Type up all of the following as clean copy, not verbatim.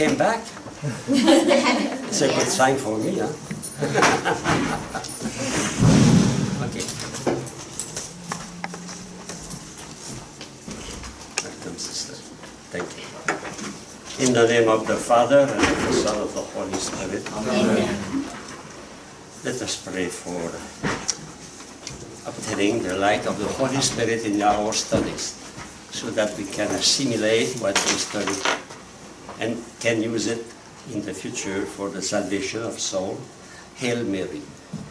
came back. It's a good sign for me, huh? Okay. Welcome, sister. Thank you. In the name of the Father, and of the Son, and of the Holy Spirit. Amen. Let us pray for obtaining the light of the Holy Spirit in our studies, so that we can assimilate what we study and can use it in the future for the salvation of soul. Hail Mary,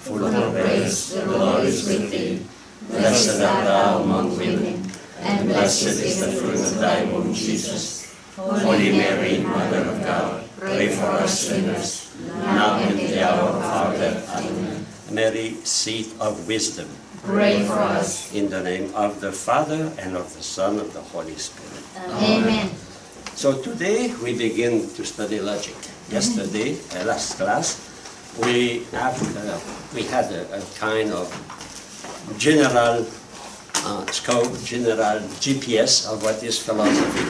full of grace, the Lord is with thee. Blessed art thou among women, and blessed is the fruit of thy womb, Jesus. Holy Mary, Mother of God, pray for us sinners, now and in the hour of our death. Amen. Mary, seat of wisdom, pray for us. In the name of the Father, and of the Son, and of the Holy Spirit. Amen. So today we begin to study logic. Yesterday, last class, we had a kind of general scope, general GPS of what is philosophy.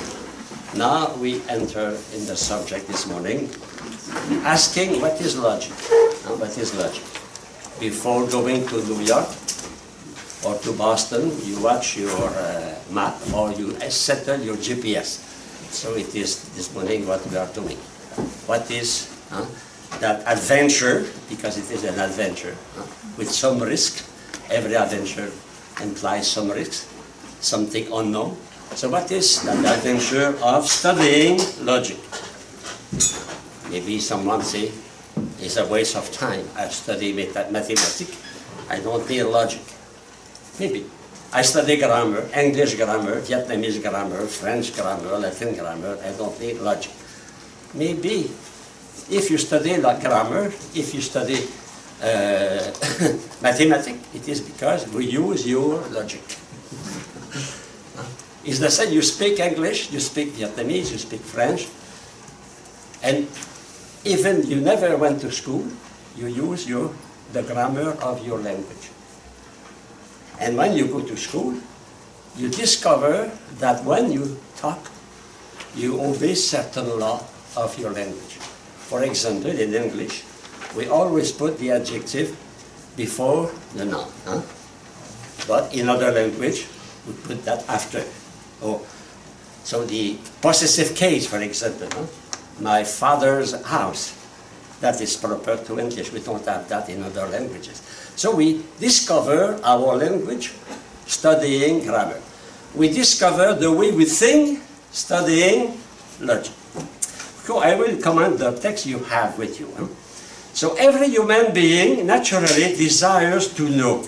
Now we enter in the subject this morning, asking what is logic? What is logic? Before going to New York or to Boston, you watch your map or you settle your GPS. So it is this morning what we are doing. What is that adventure, because it is an adventure, with some risk. Every adventure implies some risk, something unknown. So what is that adventure of studying logic? Maybe someone say, it's a waste of time. I study mathematics, I don't need logic. Maybe. I study grammar, English grammar, Vietnamese grammar, French grammar, Latin grammar, I don't need logic. Maybe. If you study grammar, if you study mathematics, it is because we use your logic. It's the same, you speak English, you speak Vietnamese, you speak French, and even you never went to school, you use the grammar of your language. And when you go to school, you discover that when you talk, you obey certain law of your language. For example, in English, we always put the adjective before the noun. But in other language, we put that after. Oh, so the possessive case, for example, my father's house, that is proper to English. We don't have that in other languages. So we discover our language studying grammar. We discover the way we think studying logic. So I will comment the text you have with you. So every human being naturally desires to know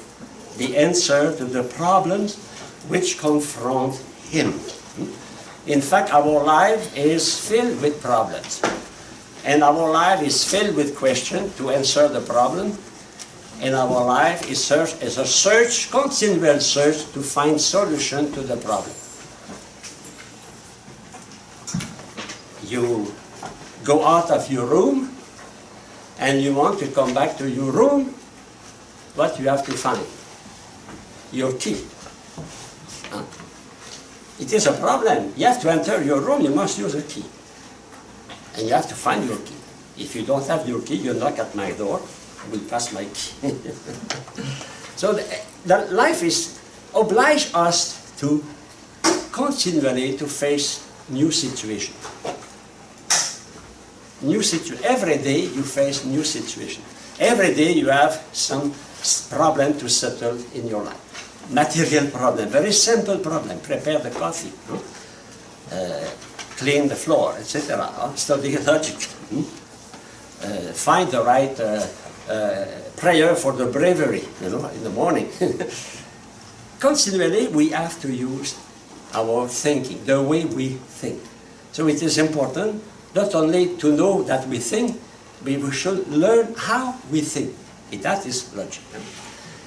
the answer to the problems which confront him. In fact, our life is filled with problems. And our life is filled with questions to answer the problem. And our life is a search, continual search to find solution to the problem. You go out of your room and you want to come back to your room, what you have to find? Your key. It is a problem. You have to enter your room, you must use a key. And you have to find your key. If you don't have your key, you knock at my door, I will pass my key. So the life is oblige us to continually to face new situation. Every day you face new situation. Every day you have some problem to settle in your life. Material problem, very simple problem. Prepare the coffee, clean the floor, etc. Study logic. Find the right prayer for the bravery, in the morning. Continually, we have to use our thinking, the way we think. So it is important not only to know that we think, but we should learn how we think. That is logic.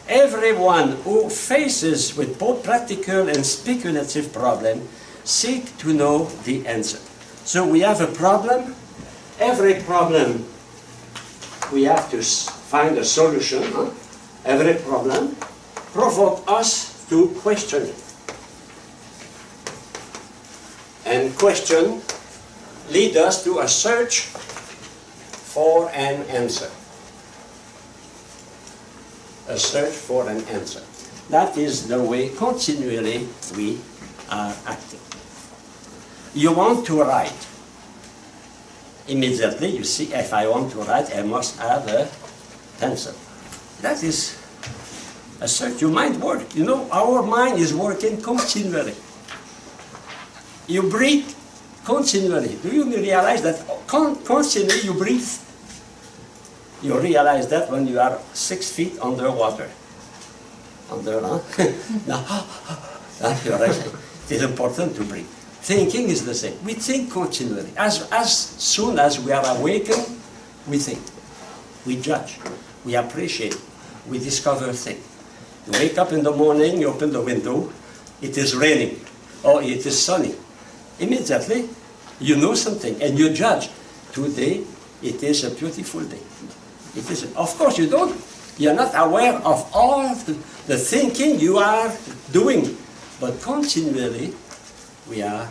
Everyone who faces with both practical and speculative problem seek to know the answer. So we have a problem. Every problem we have to find a solution. Every problem provoke us to question it. And question lead us to a search for an answer. A search for an answer. That is the way continually we are acting. You want to write. Immediately, you see, if I want to write, I must have a pencil. That is a search. Your mind works. You know, our mind is working continually. You breathe continually. Do you realize that constantly you breathe? You realize that when you are 6 feet underwater. Now, you're right. It is important to breathe. Thinking is the same. We think continually. As soon as we are awakened, we think. We judge. We appreciate. We discover things. You wake up in the morning, you open the window, it is raining, or it is sunny. Immediately, you know something, and you judge. Today, it is a beautiful day. It is. Of course, you're not aware of all the thinking you are doing, but continually, we are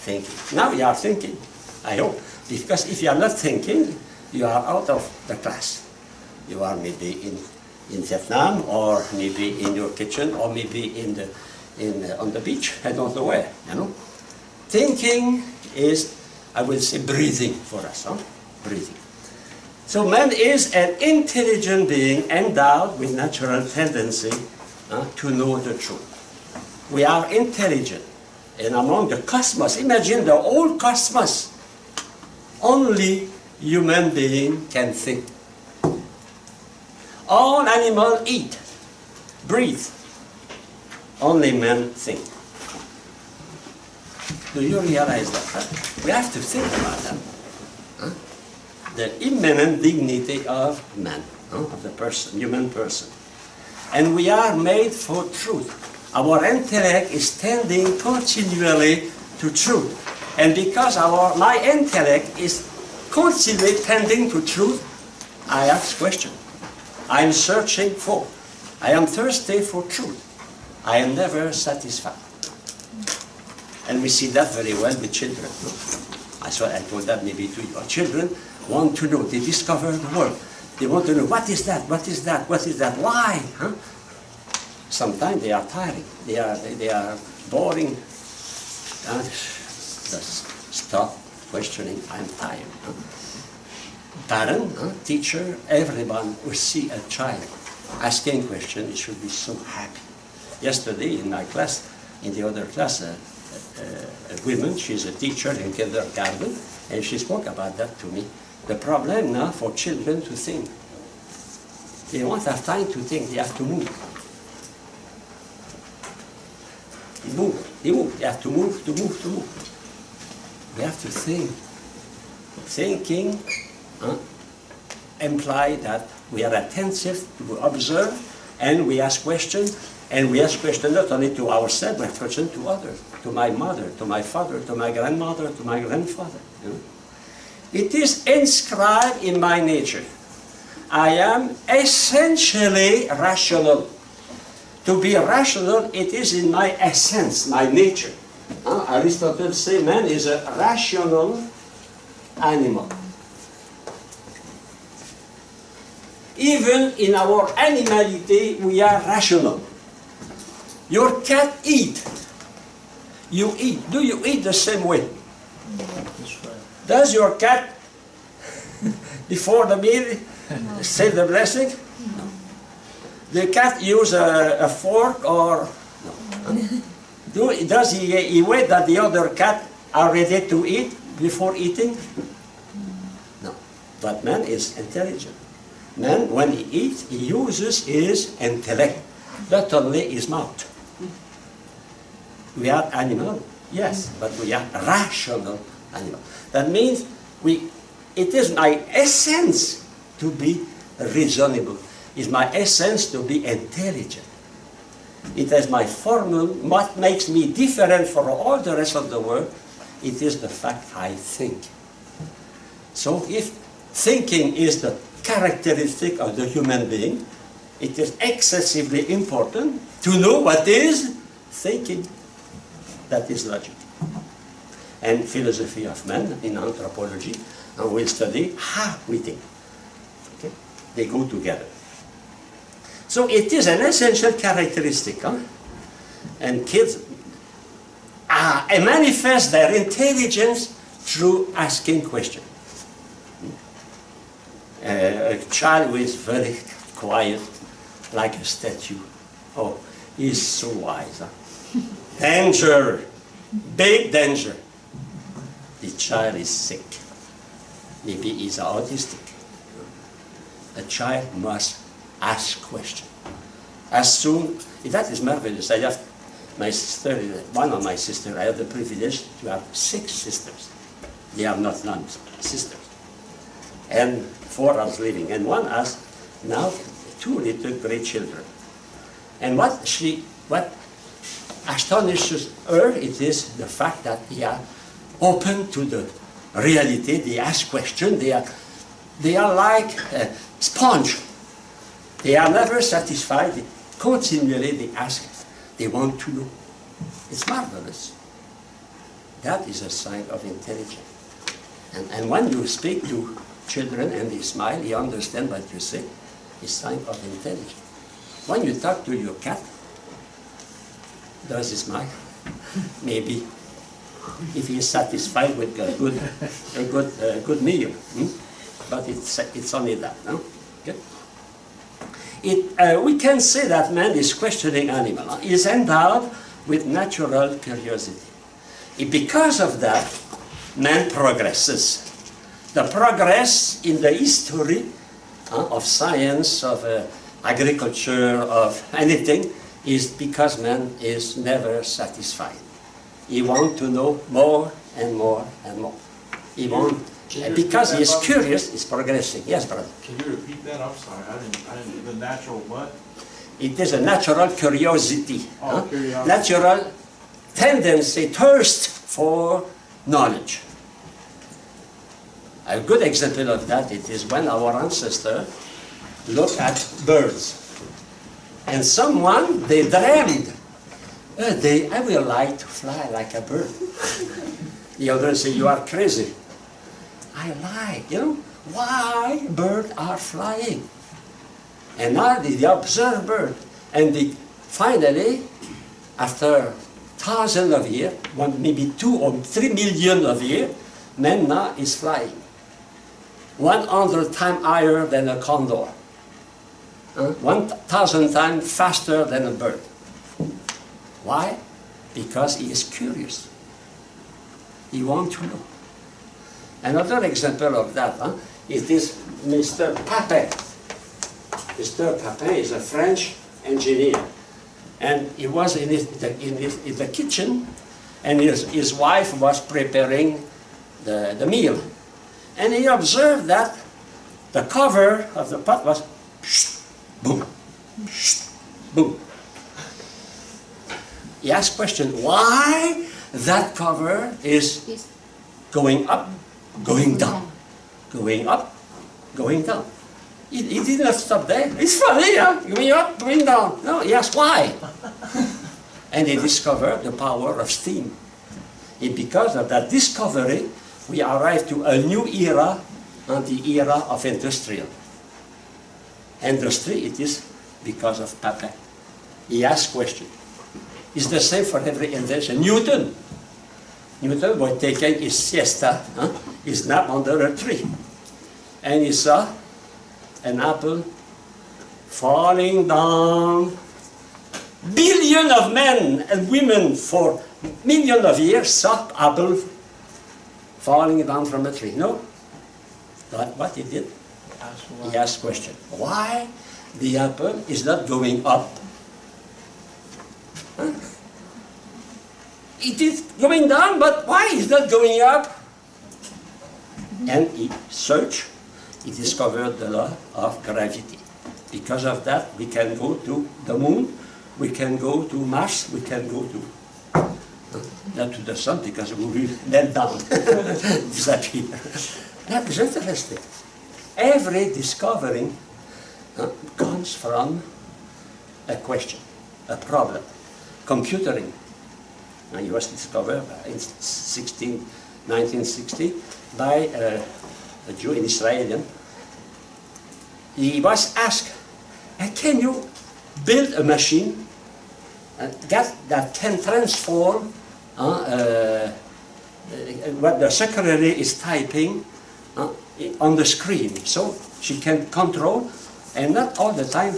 thinking. Now you are thinking, I hope, because if you are not thinking, you are out of the class. You are maybe in Vietnam, or maybe in your kitchen, or maybe on the beach. I don't know where. You know, thinking is, I will say, breathing for us. Huh? Breathing. So man is an intelligent being endowed with natural tendency to know the truth. We are intelligent. And among the cosmos, imagine the whole cosmos, only human being can think. All animals eat, breathe. Only men think. Do you realize that? Huh? We have to think about that. Huh? The immanent dignity of man, of the person, human person. And we are made for truth. Our intellect is tending continually to truth. And because my intellect is constantly tending to truth, I ask questions. I am searching for. I am thirsty for truth. I am never satisfied. And we see that very well with children. No? I told that maybe to you. Our children want to know. They discover the world. They want to know, what is that? What is that? What is that? Why? Huh? Sometimes they are tiring. They are boring. Just stop questioning. I'm tired. Huh? Parent, teacher, everyone who see a child asking questions, it should be so happy. Yesterday in my class, in the other class, a woman, she's a teacher in kindergarten, and she spoke about that to me. The problem now for children to think. They won't have time to think, they have to move. They move. They have to move. We have to think. Thinking imply that we are attentive to observe, and we ask questions, and we ask questions not only to ourselves, but questions to others, to my mother, to my father, to my grandmother, to my grandfather. You know? It is inscribed in my nature. I am essentially rational. To be rational, it is in my essence, my nature. Aristotle says man is a rational animal. Even in our animality, we are rational. Your cat eats. You eat. Do you eat the same way? Does your cat, before the meal, say the blessing? No. The cat use a fork or no? Does he wait that the other cat are ready to eat before eating? No. But man is intelligent. Man, when he eats, he uses his intellect, not only his mouth. We are animal, yes, but we are rational animal. That means it is my essence to be reasonable. It's my essence to be intelligent. It is my formula. What makes me different from all the rest of the world, it is the fact I think. So if thinking is the characteristic of the human being, it is excessively important to know what is thinking. That is logic. and philosophy of man in anthropology, and we'll study how we think. Okay? They go together. So it is an essential characteristic, huh? And kids manifest their intelligence through asking questions. A child who is very quiet, like a statue, oh, he's so wise. Huh? Danger, big danger. The child is sick. Maybe he's autistic. A child must ask questions. As soon, that is marvelous. I have my sister, one of my sisters, I have the privilege to have 6 sisters. They are not nuns, sisters. And 4 are living, and one has now 2 little great children. And what astonishes her, it is the fact that they are open to the reality, they ask questions, they are like a sponge. They are never satisfied, continually they ask, they want to know. It's marvelous. That is a sign of intelligence. And when you speak to children and they smile, you understand what you say, it's a sign of intelligence. When you talk to your cat, does he smile? Maybe. If he is satisfied with a good meal. But it's only that, no? Okay? We can say that man is questioning animal. He is endowed with natural curiosity. Because of that, man progresses. The progress in the history of science, of agriculture, of anything, is because man is never satisfied. He wants to know more and more and more. He wants, because he is curious, he's progressing. Yes, brother. Can you repeat that? I'm sorry, I didn't, the natural what? It is a natural curiosity. Oh, curiosity. Natural tendency, thirst for knowledge. A good example of that, it is when our ancestors looked at birds. And someone, they dreamed, I will like to fly like a bird. The others say, you are crazy. I like, why birds are flying. And now they observe birds. And they finally, after thousands of years, maybe 2 or 3 million of years, man now is flying. 100 times higher than a condor. 1,000 times faster than a bird. Why? Because he is curious. He wants to know. Another example of that, it is Mr. Papin. Mr. Papin is a French engineer. And he was in the kitchen, and his wife was preparing the meal. And he observed that the cover of the pot was boom, boom. He asked question, why that cover is going up, going down, going up, going down. He did not stop there. It's funny, huh? Going up, going down. No, he asked why. And he discovered the power of steam. And because of that discovery, we arrived to a new era, the era of industrial. Industry, it is because of Papin. He asked questions. It's the same for every invention. Newton was taking his siesta, his nap under a tree. And he saw an apple falling down. Billions of men and women for millions of years saw apple falling down from a tree. No? But what he did? He asked question. Why the apple is not going up? Huh? It is going down, but why is not going up? And he searched, he discovered the law of gravity. Because of that, we can go to the moon, we can go to Mars, we can go to, not to the sun, because we will let down, disappear. That is interesting. Every discovery comes from a question, a problem. Computing. It was discovered in 1960 by a Jew, an Israeli. He was asked, can you build a machine that can transform what the secretary is typing on the screen, so she can control and not all the time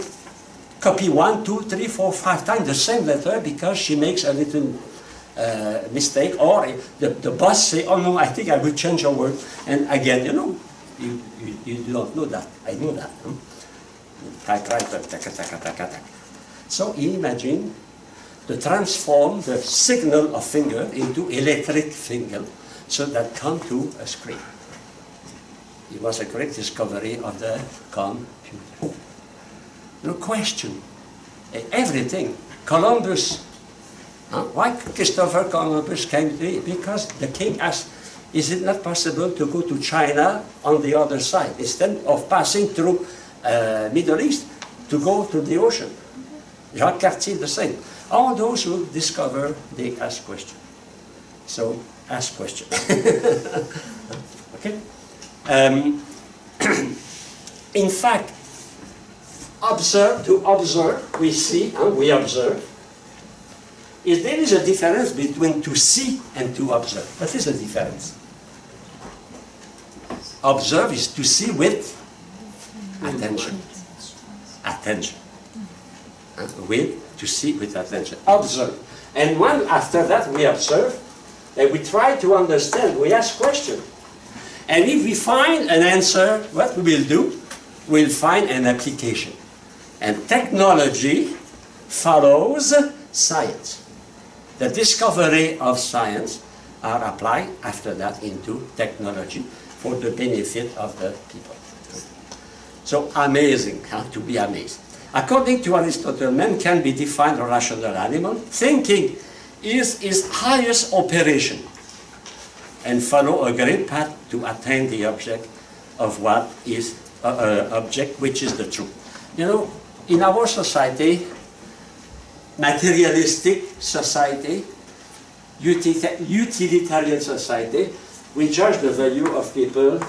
copy 1, 2, 3, 4, 5 times the same letter because she makes a little mistake, or the boss say, oh no, I think I will change a word, and again, you know, you don't know that. I know that. Typewriter, taka, taka, taka, taka. So imagine to transform the signal of finger into electric finger, so that come to a screen. It was a great discovery of the computer. No question. Everything. Columbus. Why Christopher Columbus came to it? Because the king asked, is it not possible to go to China on the other side, instead of passing through Middle East, to go to the ocean? Jacques Cartier the same. All those who discover, they ask questions. So, ask questions. Okay? In fact, to observe, we see, and we observe. There is a difference between to see and to observe. What is the difference? Observe is to see with attention. Attention. To see with attention. Observe. And one after that we observe, and we try to understand, we ask questions. And if we find an answer, what we will do? We'll find an application. And technology follows science. The discovery of science are applied after that into technology for the benefit of the people. So amazing, to be amazed. According to Aristotle, man can be defined a rational animal. Thinking is his highest operation and follow a great path to attain the object of what is object, which is the truth. You know, in our society, materialistic society, utilitarian society, we judge the value of people,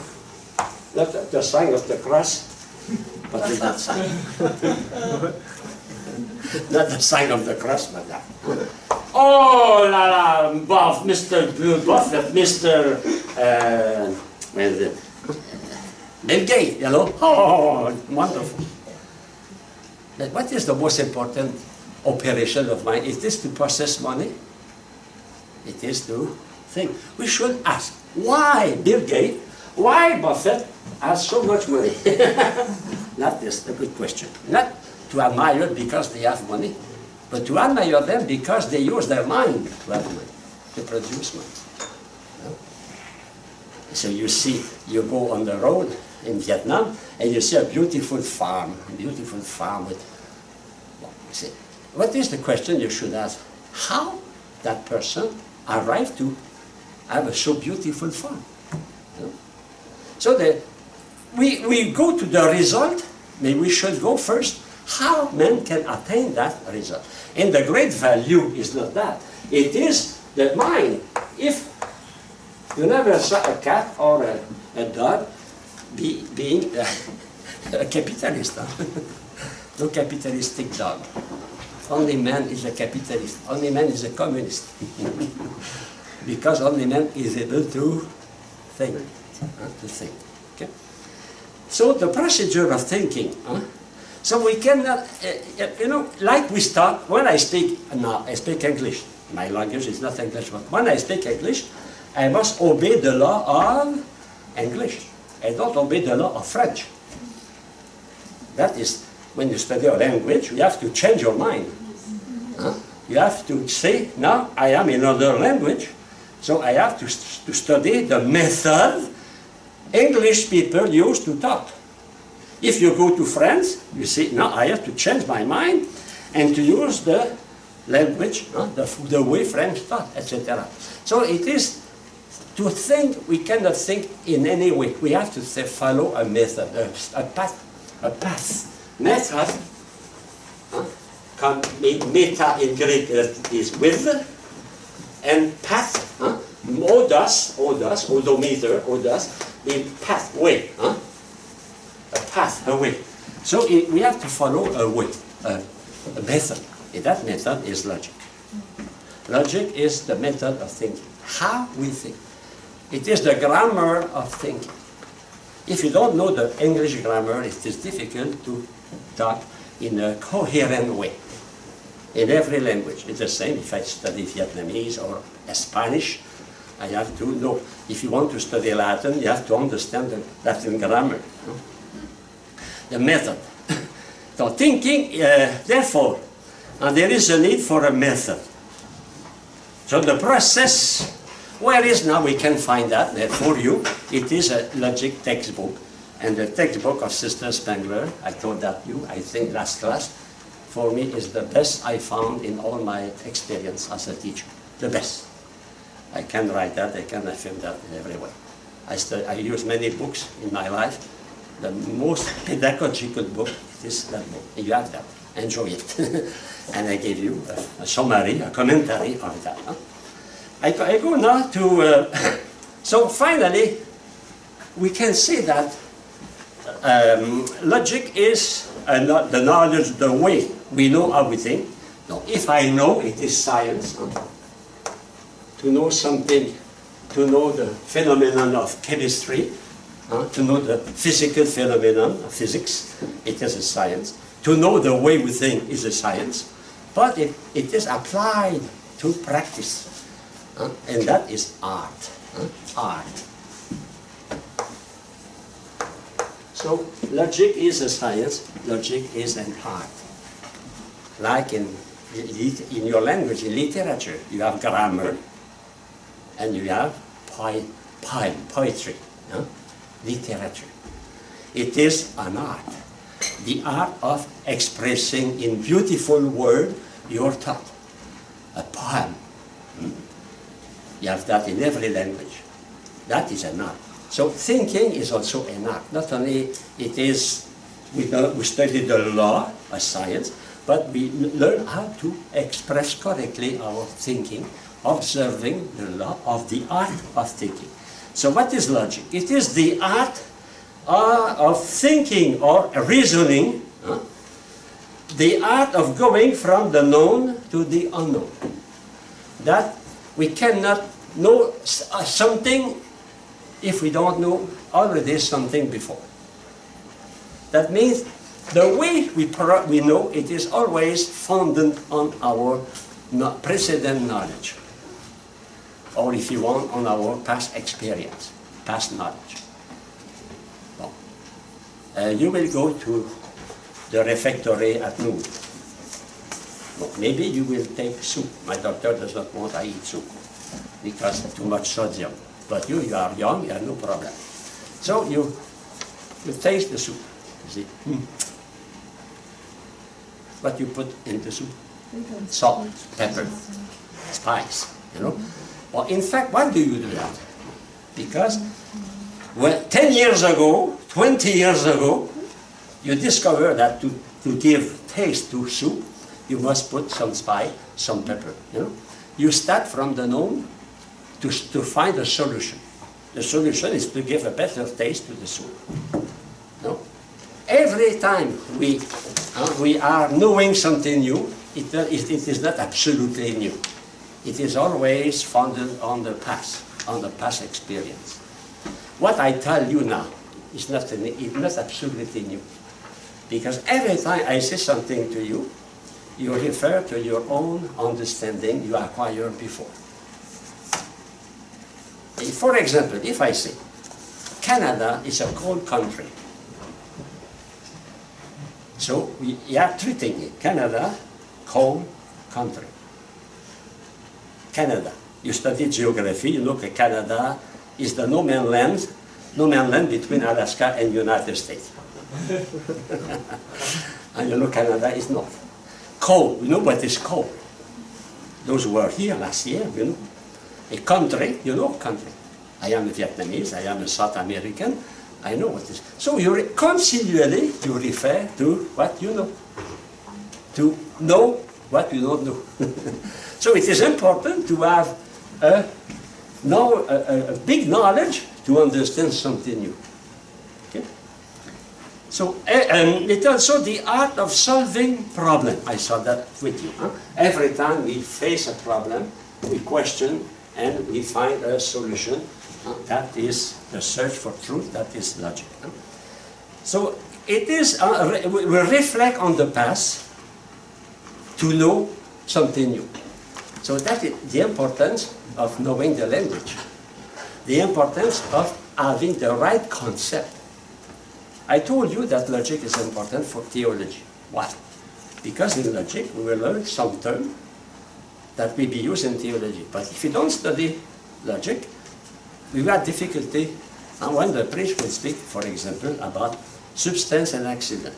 not the sign of the cross, but with that sign. Not the sign of the cross, but that. Oh la la, Buff, Mr. Buffett, Mr. Bill Gates, you know? Oh, wonderful. But what is the most important operation of mine? Is this to possess money? It is to think. We should ask, why Bill Gates, why Buffett has so much money? Not this, a good question. Not to admire because they have money, but to admire them because they use their mind to have money, to produce money. No? So you see, you go on the road in Vietnam, and you see a beautiful farm with, well, you see, what is the question you should ask? How that person arrived to have a so beautiful farm? You know? So we go to the result, maybe we should go first, how man can attain that result. And the great value is not that. It is the mind. If you never saw a cat or a dog being a capitalist, no capitalistic dog. Only man is a capitalist. Only man is a communist. Because only man is able to think. Okay? So the procedure of thinking. So we cannot, you know, like we start, when I speak, now I speak English. My language is not English, but when I speak English, I must obey the law of English. I don't obey the law of French. That is, when you study a language, you have to change your mind. You have to say, now I am in another language, so I have to study the method English people use to talk. If you go to France, you say, now I have to change my mind and to use the language, the way French talk, etc. So it is to think, we cannot think in any way. We have to follow a method, a path. Method, meta in Greek is with, and path, odometer, in pathway, a path, a way. So we have to follow a way, a method. And that method is logic. Logic is the method of thinking, how we think. It is the grammar of thinking. If you don't know the English grammar, it is difficult to talk in a coherent way. In every language, it's the same. If I study Vietnamese or Spanish, I have to know. If you want to study Latin, you have to understand the Latin grammar. The method. So thinking, therefore, and there is a need for a method. So the process, where is now we can find that for you. It is a logic textbook. And the textbook of Sister Spangler, I told that you, I think last class, for me is the best I found in all my experience as a teacher. The best. I can write that, I can affirm that in every way. I use many books in my life. The most pedagogical book is that book. You have that. Enjoy it. And I gave you a summary, a commentary of that. Huh? I go now to... so finally, we can say that logic is the knowledge, the way we know how we think. Now, if I know, it is science. Huh? To know something, to know the phenomenon of chemistry, to know the physical phenomenon of physics, it is a science. To know the way we think is a science, but it is applied to practice, and that is art. Art. So logic is a science, logic is an art. Like in your language, in literature, you have grammar, and you have poetry, literature. It is an art. The art of expressing in beautiful words your thought. A poem. You have that in every language. That is an art. So thinking is also an art. Not only it is, we study the law, a science, but we learn how to express correctly our thinking, observing the law of the art of thinking. So what is logic? It is the art of thinking or reasoning, the art of going from the known to the unknown. That we cannot know something if we don't know already something before. That means the way we know, it is always founded on our precedent knowledge. Or if you want, on our past experience, past knowledge. Well, you will go to the refectory at noon. Well, maybe you will take soup. My doctor does not want I eat soup because too much sodium. But you are young, you have no problem. So you taste the soup. You see, what you put in the soup? Salt, pepper, spice, you know. Well, in fact, why do you do that? Because 10 years ago, 20 years ago, you discover that to give taste to soup, you must put some spice, some pepper, you know. You start from the known to find a solution. The solution is to give a better taste to the soup. No? Every time we are knowing something new, it is not absolutely new. It is always founded on the past experience. What I tell you now is not absolutely new. Because every time I say something to you, you refer to your own understanding you acquired before. For example, if I say, Canada is a cold country. So we are treating it, Canada, cold country. Canada. You study geography, you look at Canada is the no man's land between Alaska and United States. And you know Canada is north. Cold, you know what is cold? Those who were here last year, you know. A country, you know country. I am a Vietnamese, I am a South American, I know what is. So continually you refer to what you know. To know what you don't know. So it is important to have a big knowledge to understand something new. Okay? So, and it's also the art of solving problem. I saw that with you. Huh? Every time we face a problem, we question and we find a solution. That is the search for truth. That is logic. Huh? So it is. We reflect on the past to know something new. So that is the importance of knowing the language. The importance of having the right concept. I told you that logic is important for theology. Why? Because in logic we will learn some term that will be used in theology. But if you don't study logic, we will have difficulty. And when the priest will speak, for example, about substance and accident.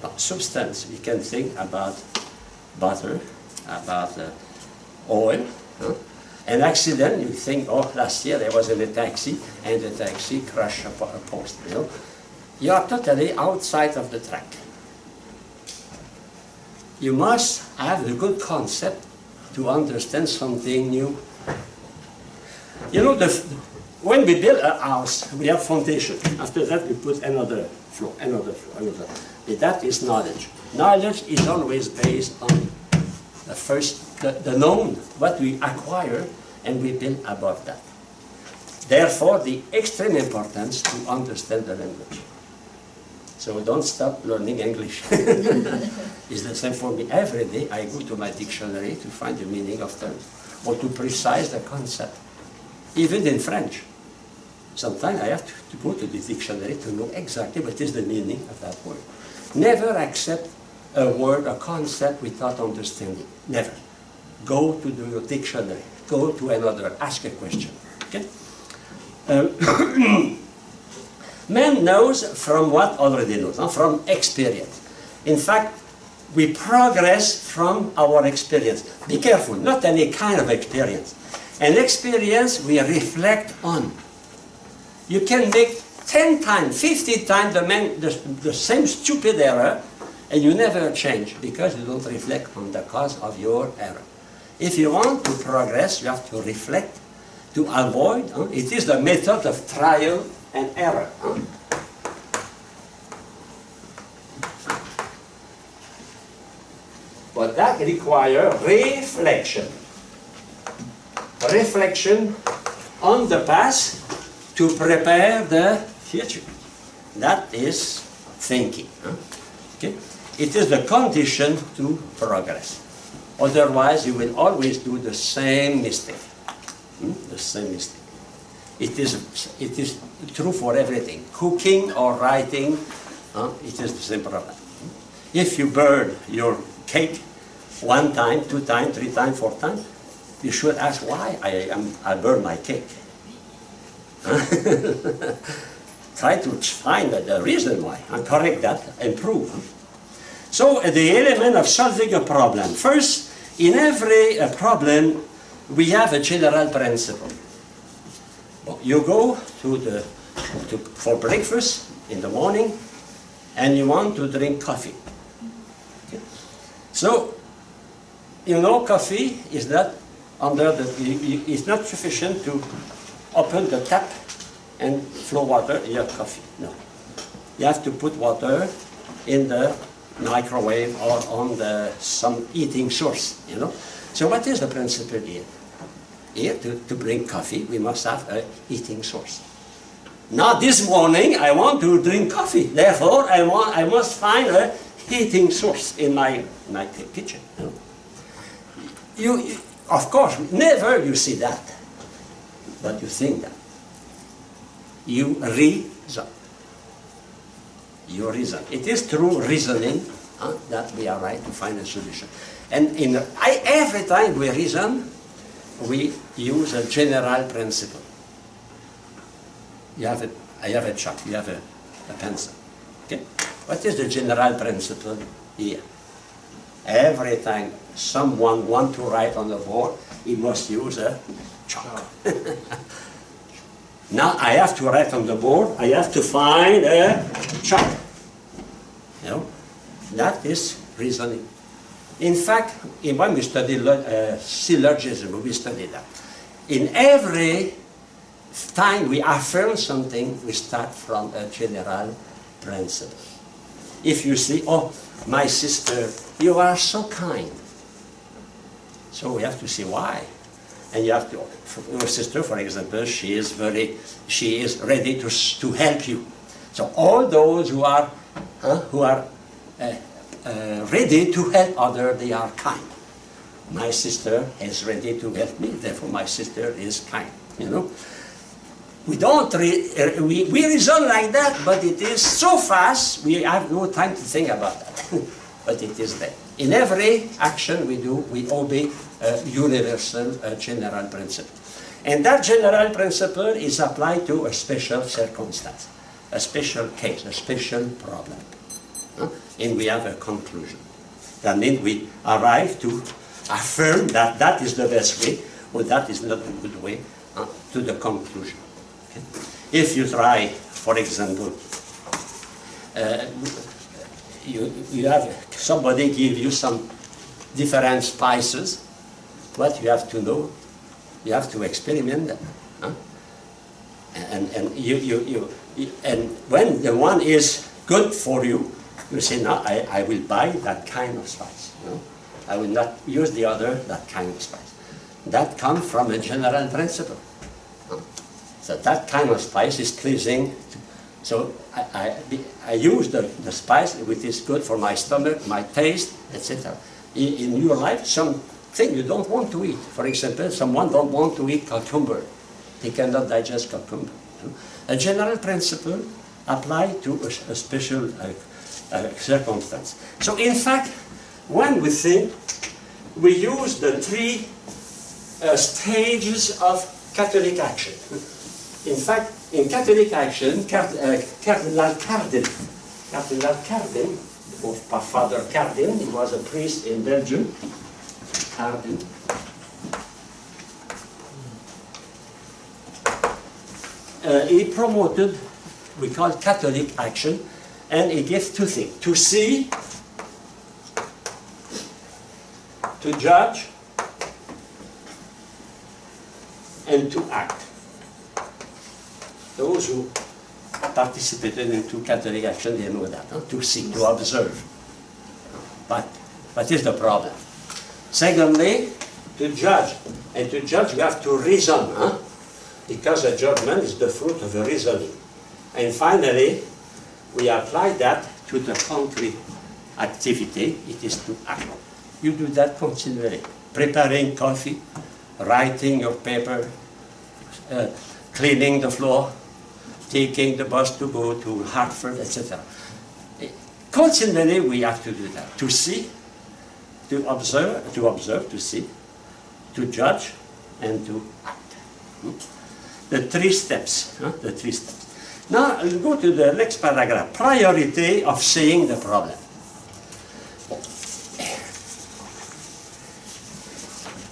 Now, substance, we can think about butter, about oil. Huh? An accident, you think, oh, last year there was in a taxi, and the taxi crashed a post. You know? You are totally outside of the track. You must have a good concept to understand something new. You know, when we build a house, we have foundation. After that, we put another floor, another floor, another. But that is knowledge. Knowledge is always based on the first, the known, what we acquire, and we build above that. Therefore, the extreme importance to understand the language. So don't stop learning English. It's the same for me. Every day I go to my dictionary to find the meaning of terms, or to precise the concept. Even in French. Sometimes I have to go to the dictionary to know exactly what is the meaning of that word. Never accept a word, a concept without understanding. Never. Go to the dictionary. Go to another. Ask a question. Okay? Man knows from what already knows, from experience. In fact, we progress from our experience. Be careful, not any kind of experience. An experience we reflect on. You can make 10 times, 50 times the same stupid error, and you never change because you don't reflect on the cause of your error. If you want to progress, you have to reflect, to avoid. It is the method of trial and error. But that requires reflection. Reflection on the past to prepare the future. That is thinking. Okay? It is the condition to progress. Otherwise, you will always do the same mistake. The same mistake. It is true for everything. Cooking or writing, it is the same problem. If you burn your cake 1 time, 2 times, 3 times, 4 times, you should ask why I burn my cake. Try to find the reason why and correct that, improve. So the element of solving a problem. First, in every problem, we have a general principle. You go for breakfast in the morning, and you want to drink coffee. Okay? So, you know, coffee is not it's not sufficient to open the tap and flow water in your coffee. No. You have to put water in the microwave or on some heating source, you know. So what is the principle here? Here, to drink coffee, we must have a heating source. Now this morning, I want to drink coffee. Therefore, I must find a heating source in my kitchen. You know? Of course, never you see that, but you think that. You reason. You reason. It is through reasoning that we are right to find a solution. And every time we reason, we use a general principle. I have a chalk, you have a pencil. Okay? What is the general principle here? Every time someone wants to write on the board, he must use a chalk. Now I have to write on the board, I have to find a chalk. You know? That is reasoning. In fact, when we study syllogism, we study that. In every time we affirm something, we start from a general principle. If you say, oh, my sister, you are so kind. So we have to see why. And you have to, your sister, for example, she is ready to help you. So all those who are ready to help others, they are kind. My sister is ready to help me, therefore my sister is kind. You know, we don't we reason like that, but it is so fast we have no time to think about that. But it is there. In every action we do, we obey a universal, general principle. And that general principle is applied to a special circumstance, a special case, a special problem. And we have a conclusion. That means we arrive to affirm that that is the best way, or that is not the good way, to the conclusion. Okay? If you try, for example, you have somebody give you some different spices, what you have to know, you have to experiment them. And when the one is good for you, you say, no, I will buy that kind of spice. No? I will not use the other, that kind of spice. That comes from a general principle. So that kind of spice is pleasing. So I use the spice which is good for my stomach, my taste, etc. In your life, something you don't want to eat. For example, someone don't want to eat cucumber. They cannot digest cucumber. A general principle applied to a special circumstance. So in fact, when we think, we use the three stages of Catholic action. In fact, in Catholic action, Cardinal Cardin, or Father Cardin, he was a priest in Belgium, Cardin. He promoted, we call it Catholic action, and he gave two things: to see, to judge, and to act. Those who participated into Catholic action, they know that, to see, to observe. But what is the problem? Secondly, to judge. And to judge, you have to reason, because a judgment is the fruit of a reasoning. And finally, we apply that to the concrete activity, it is to act. You do that continually. Preparing coffee, writing your paper, cleaning the floor, taking the bus to go to Hartford, etc. Continually, we have to do that. To see, to observe, to see, to judge, and to act. The three steps. The three steps. Now, I'll go to the next paragraph. Priority of seeing the problem.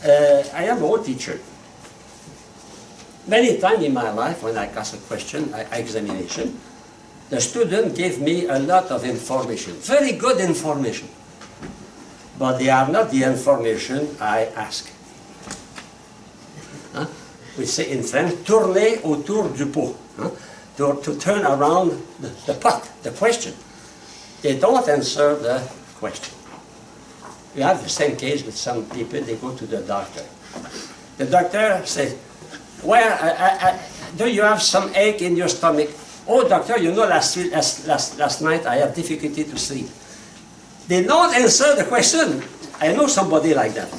I am a old teacher. Many times in my life, when I ask a question, examination, the student gave me a lot of information, very good information, but they are not the information I ask. We say in French, tourner autour du pot, to turn around the pot, the question. They don't answer the question. We have the same case with some people, they go to the doctor. The doctor says, well, do you have some ache in your stomach? Oh, doctor, you know last night I had difficulty to sleep. They don't answer the question. I know somebody like that.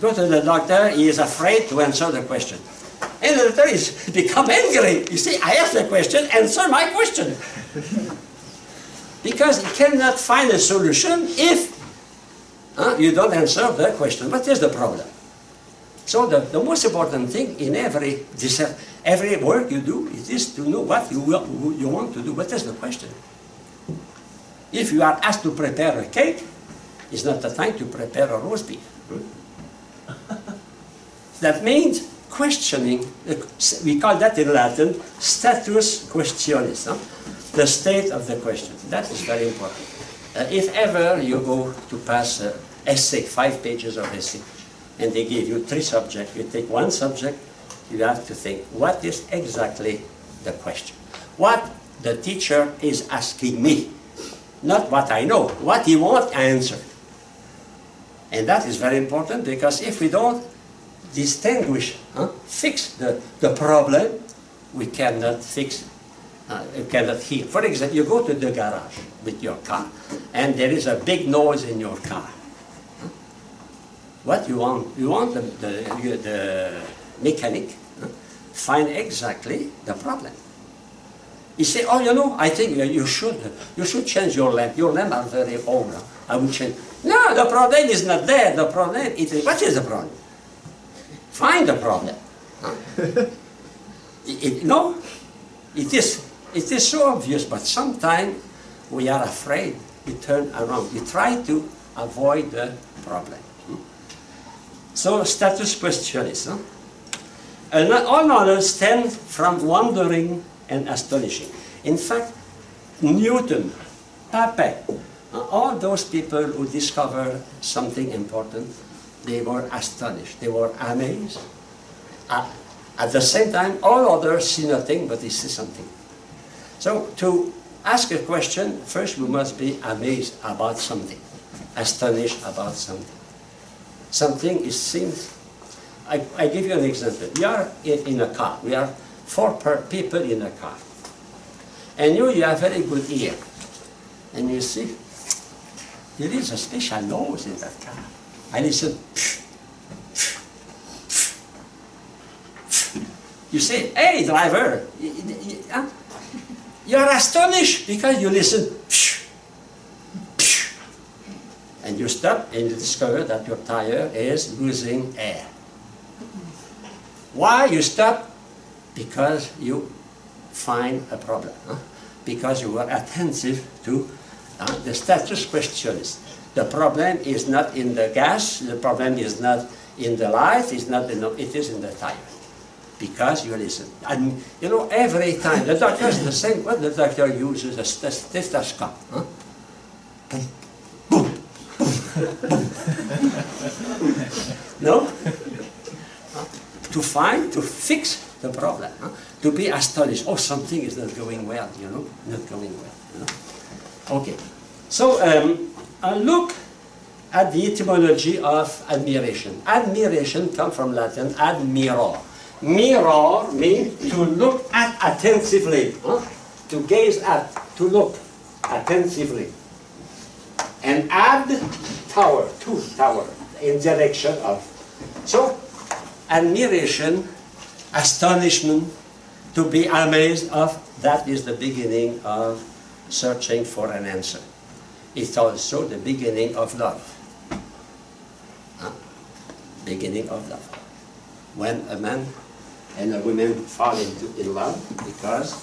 Go to the doctor, he is afraid to answer the question. And the doctor is become angry. You see, I asked the question, answer my question. Because he cannot find a solution if you don't answer the question. What is the problem? So the most important thing in every work you do, it is to know what you want to do. What is the question? If you are asked to prepare a cake, it's not the time to prepare a roast beef. That means questioning, we call that in Latin, status questionis, the state of the question. That is very important. If ever you go to pass an essay, 5 pages of essay, and they give you 3 subjects, you take 1 subject, you have to think, what is exactly the question? What the teacher is asking me, not what I know, what he wants answered. And that is very important, because if we don't distinguish, fix the problem, we cannot fix, we cannot heal. For example, you go to the garage with your car, and there is a big noise in your car. What you want? You want the mechanic find exactly the problem. You say, oh, you know, I think you should change your lamp. Your lamp are very old. I will change. No, the problem is not there. The problem is, what is the problem? Find the problem. No, it is so obvious, but sometimes we are afraid. We turn around. We try to avoid the problem. So, status questionis. All knowledge stems from wondering and astonishing. In fact, Newton, Papin, all those people who discovered something important, they were astonished, they were amazed. At the same time, all others see nothing, but they see something. So, to ask a question, first we must be amazed about something, astonished about something. Something is seen. I give you an example. We are in a car. We are 4 people in a car. And you have very good ear. And you see, there is a special noise in that car. I listen. You say, hey, driver, you're astonished because you listen. And you stop and you discover that your tire is losing air. Why you stop? Because you find a problem. Because you were attentive to the status questions. The problem is not in the gas, the problem is not in the light, it is in the tire. Because you listen. And you know, every time, the doctor is the same, what the doctor uses a stethoscope. Boom, boom, boom, no? To fix the problem, to be astonished. Oh, something is not going well, you know, not going well. You know? Okay, so look at the etymology of admiration. Admiration comes from Latin admiror. Mirror means to look at attentively, to gaze at, to look attentively. And add tower, to tower, in direction of. So, admiration, astonishment, to be amazed of, that is the beginning of searching for an answer. It's also the beginning of love. Beginning of love. When a man and a woman fall in love because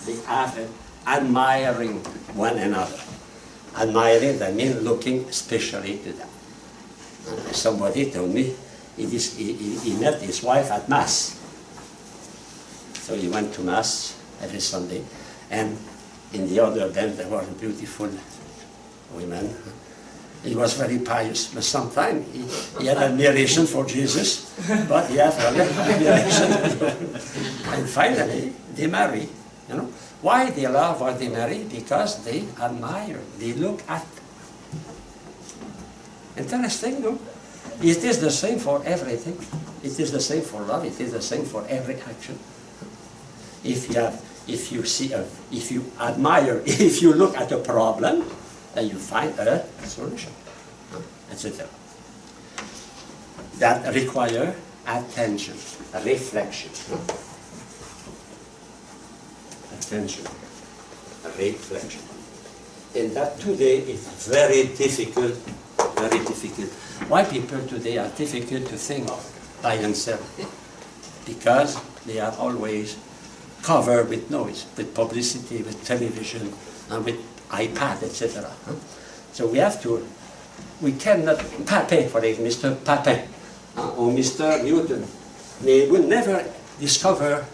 they have admiring one another. Admiring, that means looking especially to them. Somebody told me he met his wife at Mass. So he went to Mass every Sunday, and in the other band there were beautiful women. He was very pious, but sometimes he had admiration for Jesus, but he had admiration. And finally, they marry. You know why they love or they marry? Because they admire, they look at. Interesting, no? It is the same for everything. It is the same for love. It is the same for every action. If you admire, if you look at a problem, then you find a solution, etc. That require attention, reflection. Attention, reflection. And that today is very difficult, very difficult. Why people today are difficult to think by themselves? Because they are always covered with noise, with publicity, with television, and with iPad, etc. So we cannot, Papin, for example, Mr. Papin or Mr. Newton, they will never discover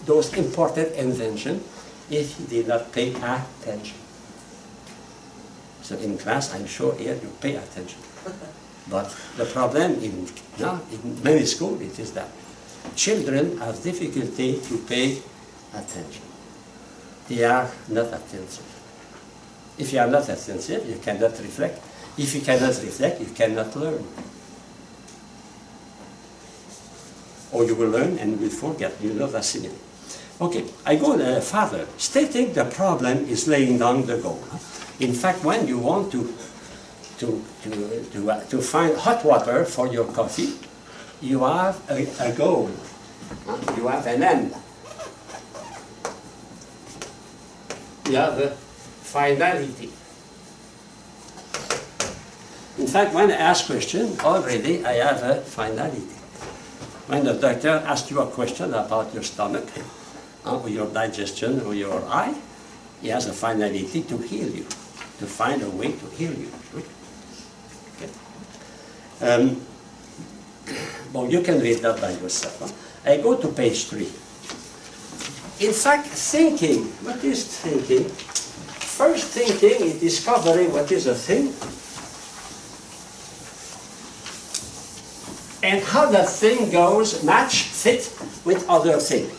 those important inventions if they did not pay attention. So in class, I'm sure here you pay attention. But the problem in many schools, it is that children have difficulty to pay attention. They are not attentive. If you are not attentive, you cannot reflect. If you cannot reflect, you cannot learn. Or you will learn and you will forget, you will not assimilate. Okay, I go further. Stating the problem is laying down the goal. In fact, when you want to find hot water for your coffee, you have a goal. You have an end. You have a finality. In fact, when I ask question, already I have a finality. When the doctor asks you a question about your stomach, or your digestion, or your eye, he has a finality to heal you, to find a way to heal you. Okay. Well, you can read that by yourself. Huh? I go to page 3. In fact, thinking, what is thinking? First thinking is discovering what is a thing, and how that thing goes, match, fit with other thing.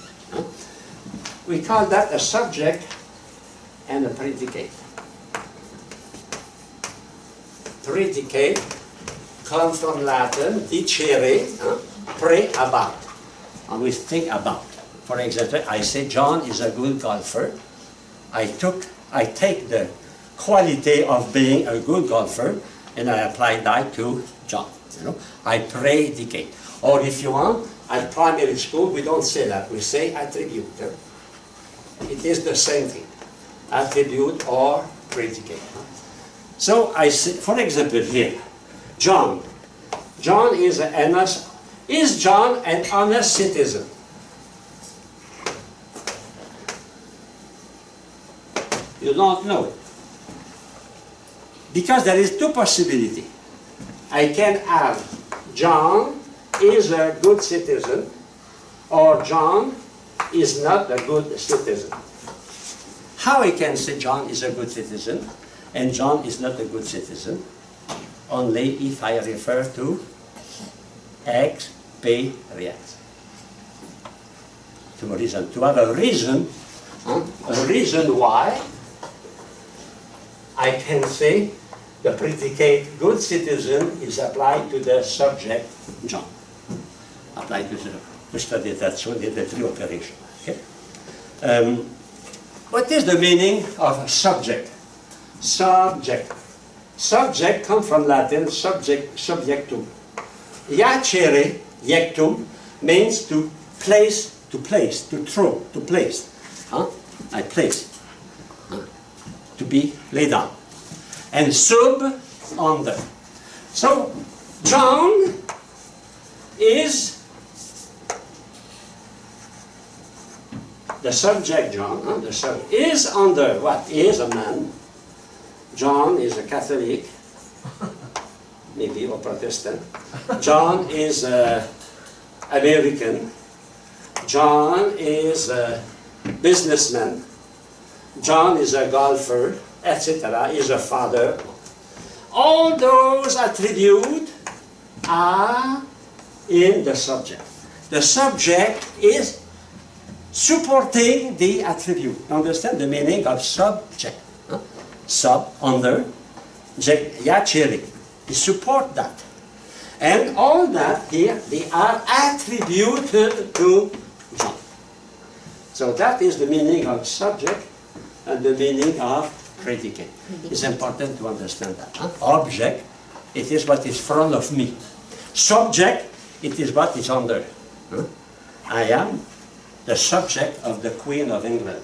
We call that a subject and a predicate. Predicate comes from Latin, dicere, pray about. And we think about. For example, I say John is a good golfer. I take the quality of being a good golfer and I apply that to John. You know, I predicate. Or if you want, at primary school, we don't say that. We say attribute. It is the same thing. Attribute or predicate. So I say, for example, here, John. John is Is John an honest citizen? You don't know. Because there is two possibilities. I can have John is a good citizen, or John is not a good citizen. How I can say John is a good citizen and John is not a good citizen? Only if I refer to experience. To a reason. To have a reason why I can say the predicate good citizen is applied to the subject John. Applied to the, we studied that soon in the 3 operations. Okay? What is the meaning of subject? Subject. Subject comes from Latin subjectum. Iacere, iectum, means to place, to throw, to place. I place. To be laid down. And sub, under. So, John is the subject, John, the subject is under what? He is a man. John is a Catholic, maybe, or Protestant. John is American. John is a businessman. John is a golfer, etc. Is a father. All those attributes are in the subject. The subject is supporting the attribute. Understand the meaning of subject? Huh? Sub, under, iacere. You support that. And all that here, they are attributed to John. So that is the meaning of subject and the meaning of predicate. It's important to understand that. Huh? Object, it is what is in front of me. Subject, it is what is under. Huh? I am the subject of the Queen of England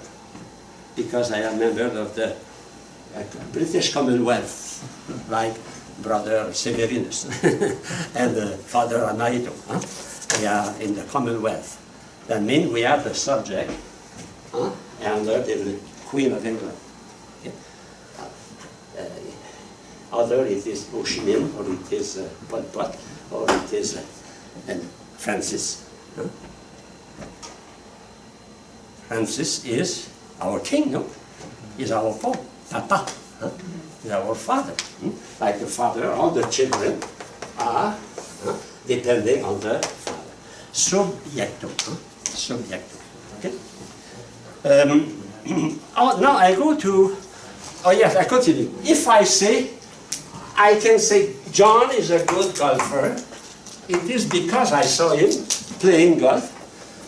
because I am a member of the British Commonwealth, like Brother Severinus and Father Anaito. Huh? We are in the Commonwealth. That means we are the subject under the Queen of England. Okay? Other it is Ho Chi Minh, or it is Pol Pot, or it is Francis. Huh? Francis is our king, no? Is our Pope, Papa. Huh? is our father. Like the father, all the children are depending on the father. Subjecto. Subjecto. Okay? Now I go to, oh yes, I continue. If I say, I can say John is a good golfer, it is because I saw him playing golf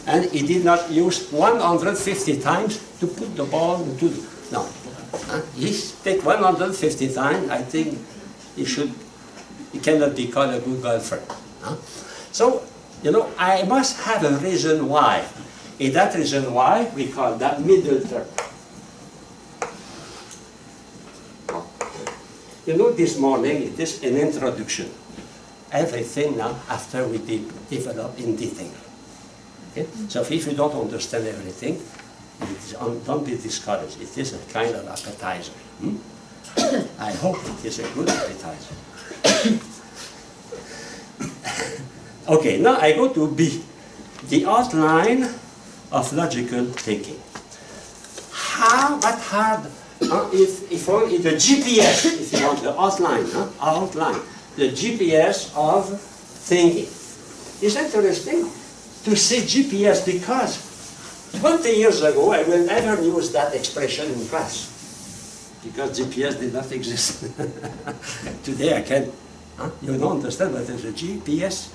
and he did not use 150 times to put the ball into the, no. He take 150 times, I think he cannot be called a good golfer. So, you know, I must have a reason why. And that reason why we call that middle term. You know, this morning it is an introduction. Everything now after we develop in detail. Okay? So if you don't understand everything, don't be discouraged. It is a kind of appetizer. I hope it is a good appetizer. Okay, now I go to B. The outline of logical thinking. What hard, if only the GPS, if you want the outline, the GPS of thinking. It's interesting to say GPS because 20 years ago I will never use that expression in class because GPS did not exist. Today I can, you don't understand what is a GPS?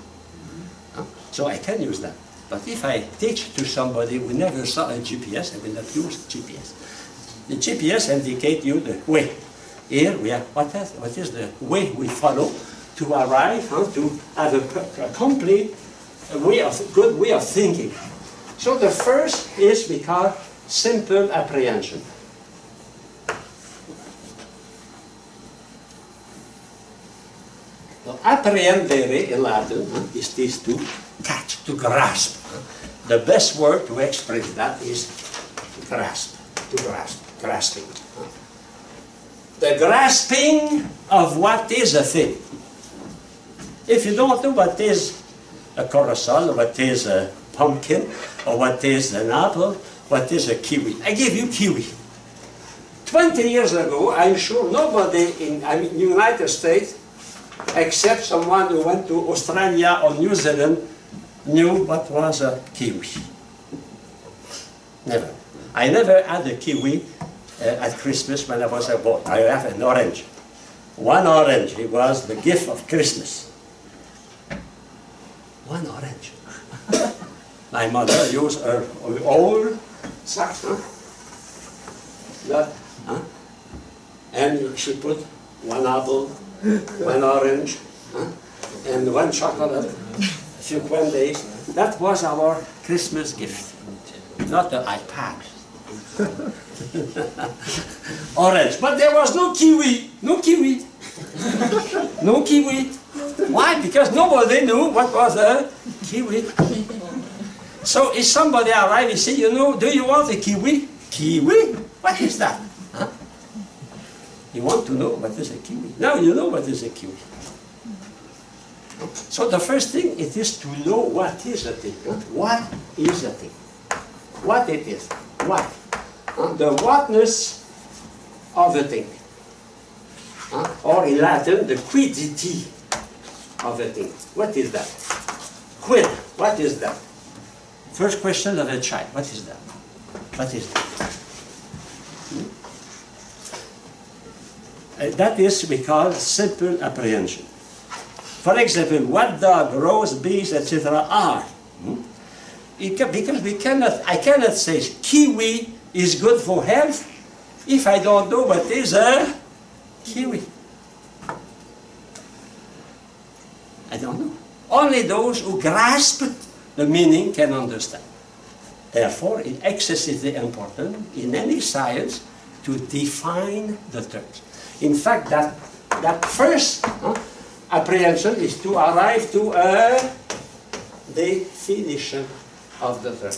So I can use that. But if I teach to somebody who never saw a GPS, I will not use GPS. The GPS indicates you the way. Here we have, what is the way we follow to arrive, to have a complete good way of thinking. So the first is we call simple apprehension. Well, apprehendere in Latin is this to catch, to grasp. The best word to express that is grasp, to grasp, grasping. The grasping of what is a thing. If you don't know what is a corosol, what is a pumpkin, or what is an apple, what is a kiwi. I give you kiwi. 20 years ago, I'm sure nobody in the United States, except someone who went to Australia or New Zealand, knew what was a kiwi. Never. I never had a kiwi at Christmas when I was a boy. I have an orange. One orange, it was the gift of Christmas. One orange. My mother used her old sack, and she put one apple, one orange, and one chocolate, a few days. That was our Christmas gift, not the iPad. Orange, but there was no kiwi, no kiwi, no kiwi. Why? Because nobody knew what was a kiwi. So if somebody arrived and said, you know, do you want a kiwi? Kiwi? What is that? Huh? You want to know what is a kiwi? Now you know what is a kiwi. So the first thing, it is to know what is a thing. What is a thing? What it is. What? The whatness of a thing. Or in Latin, the quiddity of a thing. What is that? Quid. What is that? First question of a child. What is that? What is that? That is we call simple apprehension. For example, what dog, roast bees, etc. are. Because I cannot say kiwi is good for health if I don't know what is a kiwi. I don't know. Only those who grasp the meaning can understand. Therefore, it's excessively important in any science to define the terms. In fact, that first apprehension is to arrive to a definition of the term.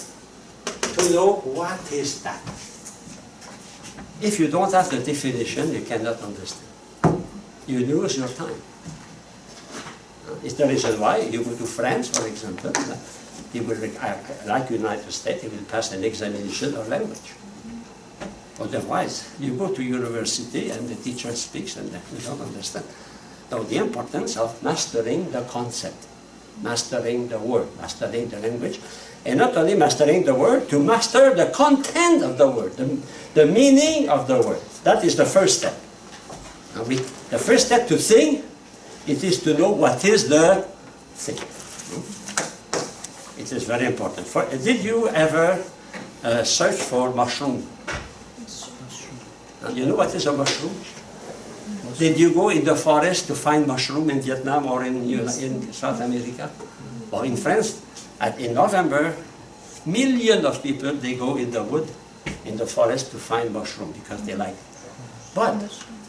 To know what is that. If you don't have the definition, you cannot understand. You lose your time. It's the reason why you go to France, for example, you will, like United States, you will pass an examination of language. Otherwise, you go to university and the teacher speaks and you don't understand. So the importance of mastering the concept, mastering the word, mastering the language, and not only mastering the word, to master the content of the word, the meaning of the word. That is the first step. The first step to think, it is to know what is the thing. It is very important. Did you ever search for mushroom? You know what is a mushroom? Did you go in the forest to find mushroom in Vietnam or in South America? Or in France? In November, millions of people, they go in the wood, in the forest to find mushroom because they like it. But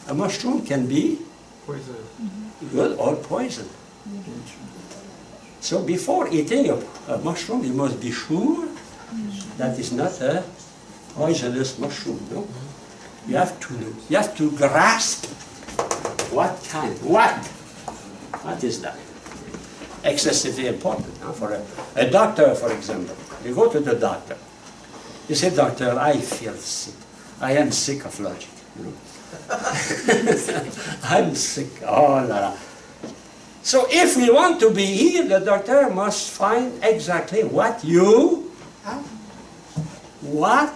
a mushroom can be good or poison. So before eating a mushroom, you must be sure that it's not a poisonous mushroom. No? You have to know. You have to grasp what kind. What is that? Excessively important. For a doctor, for example. You go to the doctor. You say, doctor, I feel sick. I am sick of logic. You know? I'm sick. Oh, la, la. So if we want to be healed, the doctor must find exactly what you have. What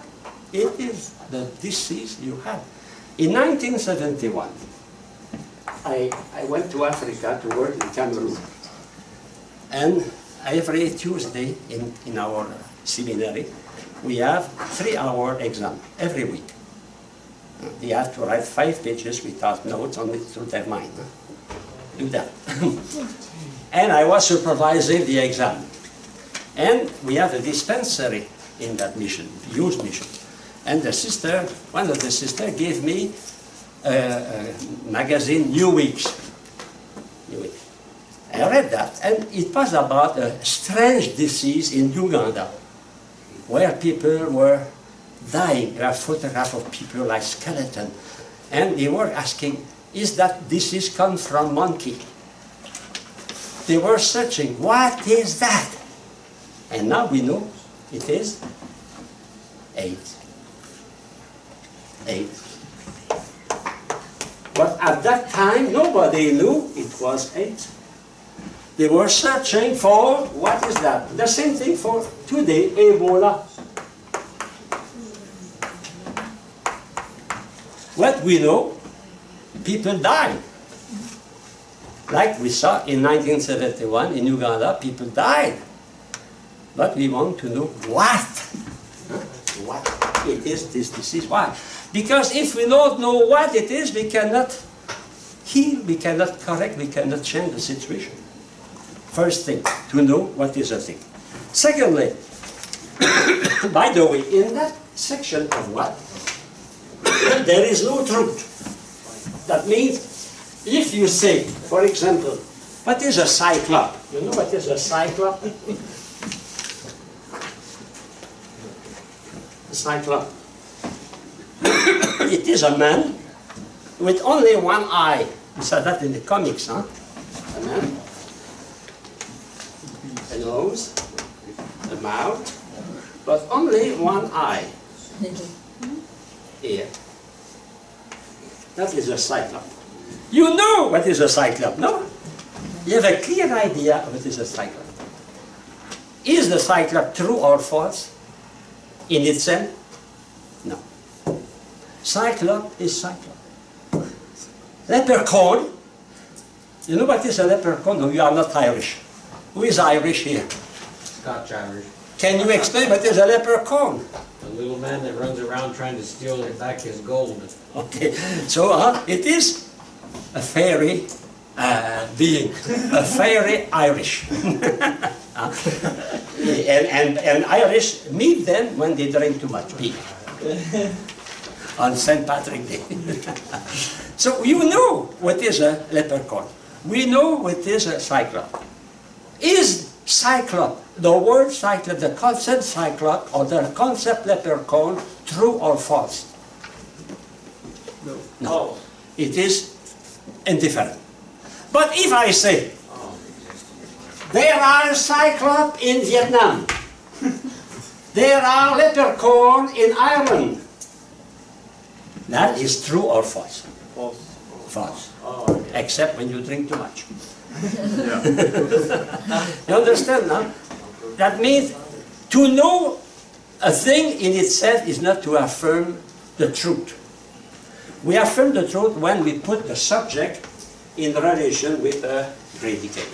it is, the disease you have. In 1971, I went to Africa to work in Cameroon. And every Tuesday in our seminary, we have 3-hour exam every week. They have to write 5 pages without notes, only through their mind. Do that. And I was supervising the exam. And we have a dispensary in that mission, youth mission. And the sister, one of the sisters, gave me a magazine, New Weeks. I read that, and it was about a strange disease in Uganda, where people were dying. There are photographs of people like skeleton, and they were asking, is that disease come from monkey? They were searching, what is that? And now we know it is AIDS. AIDS. But at that time, nobody knew it was AIDS. They were searching for, what is that? The same thing for today, Ebola. What we know, people died. Like we saw in 1971 in Uganda, people died. But we want to know what. What it is, this disease. Why? Because if we don't know what it is, we cannot heal, we cannot correct, we cannot change the situation. First thing, to know what is a thing. Secondly, by the way, in that section of what, there is no truth. That means, if you say, for example, what is a cyclop? You know what is a cyclop? A cyclop. It is a man with only one eye. We saw that in the comics, huh? A man. The nose, the mouth, but only one eye. Here. That is a cyclop. You know what is a cyclop, no? You have a clear idea of what is a cyclop. Is the cyclop true or false in itself? No. Cyclop is cyclop. Leprechaun. You know what is a leprechaun? No, you are not Irish. Who is Irish here? Scotch Irish. Can you explain what is a leprechaun? A little man that runs around trying to steal back his gold. Okay, so it is a fairy being, a fairy Irish. and Irish meet them when they drink too much beer on St. Patrick's Day. So you know what is a leprechaun. We know what is a cyclop. Is cyclop, the word cyclop, the concept cyclop, or the concept leprechaun, true or false? No. No. It is indifferent. But if I say, there are cyclops in Vietnam, there are leprechaun in Ireland, That is true or false? False. False. Oh, okay. Except when you drink too much. Yeah. You understand now? That means to know a thing in itself is not to affirm the truth. We affirm the truth when we put the subject in relation with a predicate.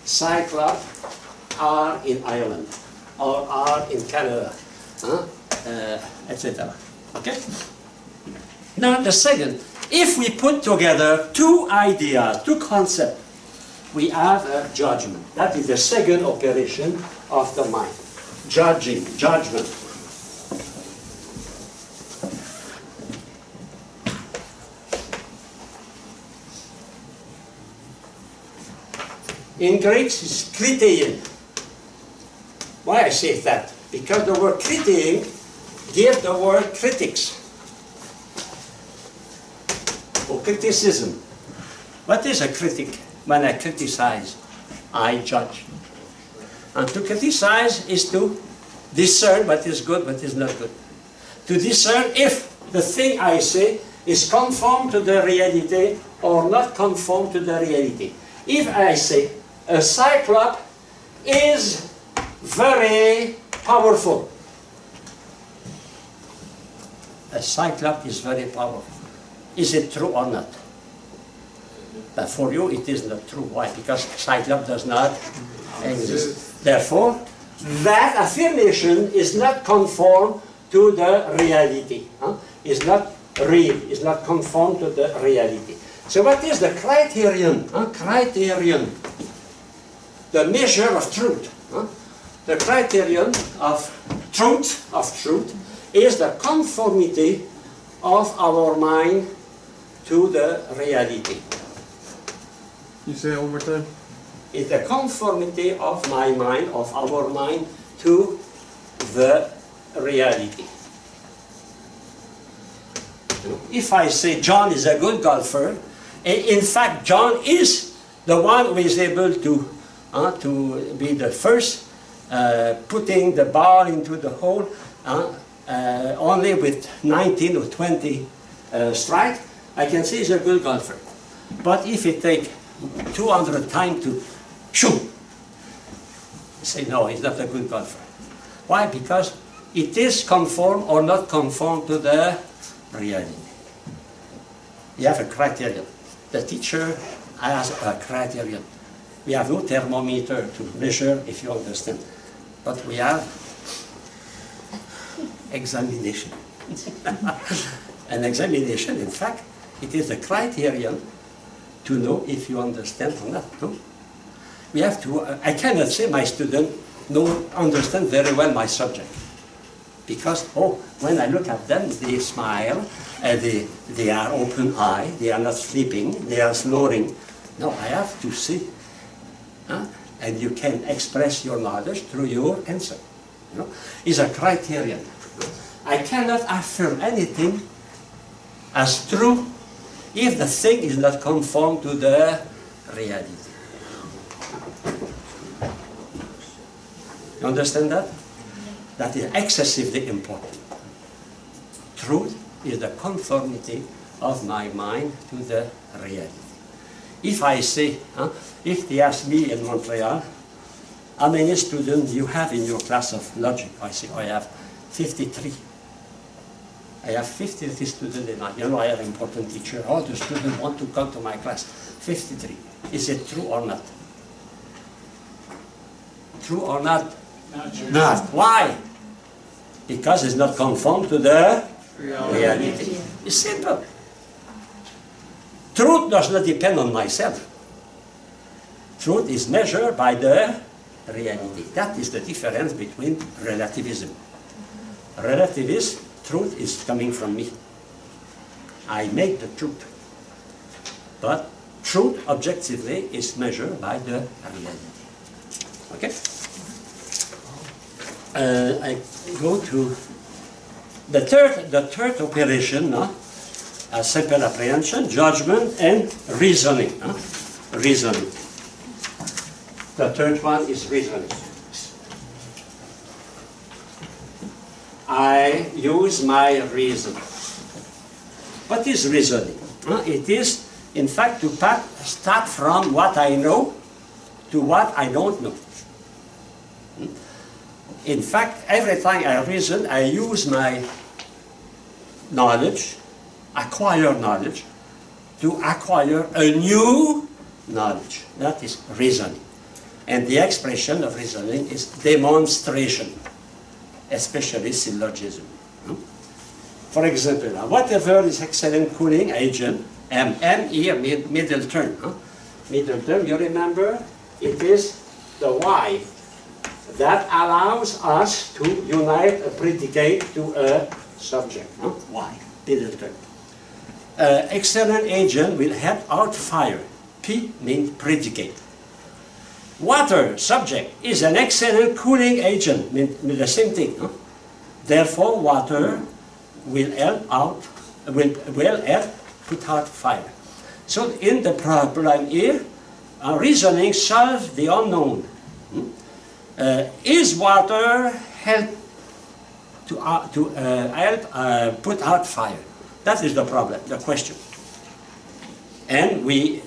Cyclops are in Ireland, or are in Canada, etc. Okay? Now the second, if we put together two ideas, two concepts, we have a judgment. That is the second operation of the mind. Judging, judgment. In Greek, it's kritein. Why I say that? Because the word kritein gives the word critics, or criticism. What is a critic? When I criticize, I judge. And to criticize is to discern what is good, what is not good. To discern if the thing I say is conform to the reality or not conform to the reality. If I say a cyclops is very powerful, a cyclops is very powerful. Is it true or not? But for you it is not true. Why? Because cyclops does not exist. Therefore, that affirmation is not conform to the reality. Is not real, is not conform to the reality. So what is the criterion? Criterion. The measure of truth. The criterion of truth is the conformity of our mind to the reality. You say it one more time? It's the conformity of my mind, of our mind, to the reality. If I say John is a good golfer, in fact John is the one who is able to be the first putting the ball into the hole only with 19 or 20 strike, I can say he's a good golfer. But if it takes 200 times to shoot, say no, he's not a good golfer. Why? Because it is conform or not conform to the reality. You have a criterion. The teacher has a criterion. We have no thermometer to measure, if you understand. But we have examination. An examination, in fact, it is a criterion to know if you understand or not. No? We have to, I cannot say my student understand very well my subject. Because, when I look at them, they smile, they are open eye, they are not sleeping, they are snoring. No, I have to see. And you can express your knowledge through your answer. It's a criterion. I cannot affirm anything as true if the thing is not conform to the reality. You understand that? That is excessively important. Truth is the conformity of my mind to the reality. If I say, if they ask me in Montreal, how many students you have in your class of logic? I say, I have 53. I have 53 students in my, I have an important teacher. All the students want to come to my class. 53. Is it true or not? True or not? Not true. Not. Why? Because it's not conform to the reality. It's simple. Truth does not depend on myself. Truth is measured by the reality. That is the difference between relativism. Relativism, truth is coming from me. I make the truth. But truth, objectively, is measured by the reality. Okay? I go to the third operation, simple apprehension, judgment, and reasoning. Reasoning. The third one is reasoning. I use my reason. What is reasoning? It is, in fact, to start from what I know to what I don't know. In fact, every time I reason, I use my knowledge, acquire knowledge, to acquire a new knowledge. That is reasoning. And the expression of reasoning is demonstration, especially syllogism. For example, whatever is excellent cooling agent, M here, middle term. Middle term, you remember, it is the Y that allows us to unite a predicate to a subject. Y, middle term. Excellent agent will help out fire. P means predicate. Water, subject, is an excellent cooling agent, means the same thing. Therefore, water will help put out fire. So in the problem here, reasoning solves the unknown. Is water help to help put out fire? That is the problem, the question. And we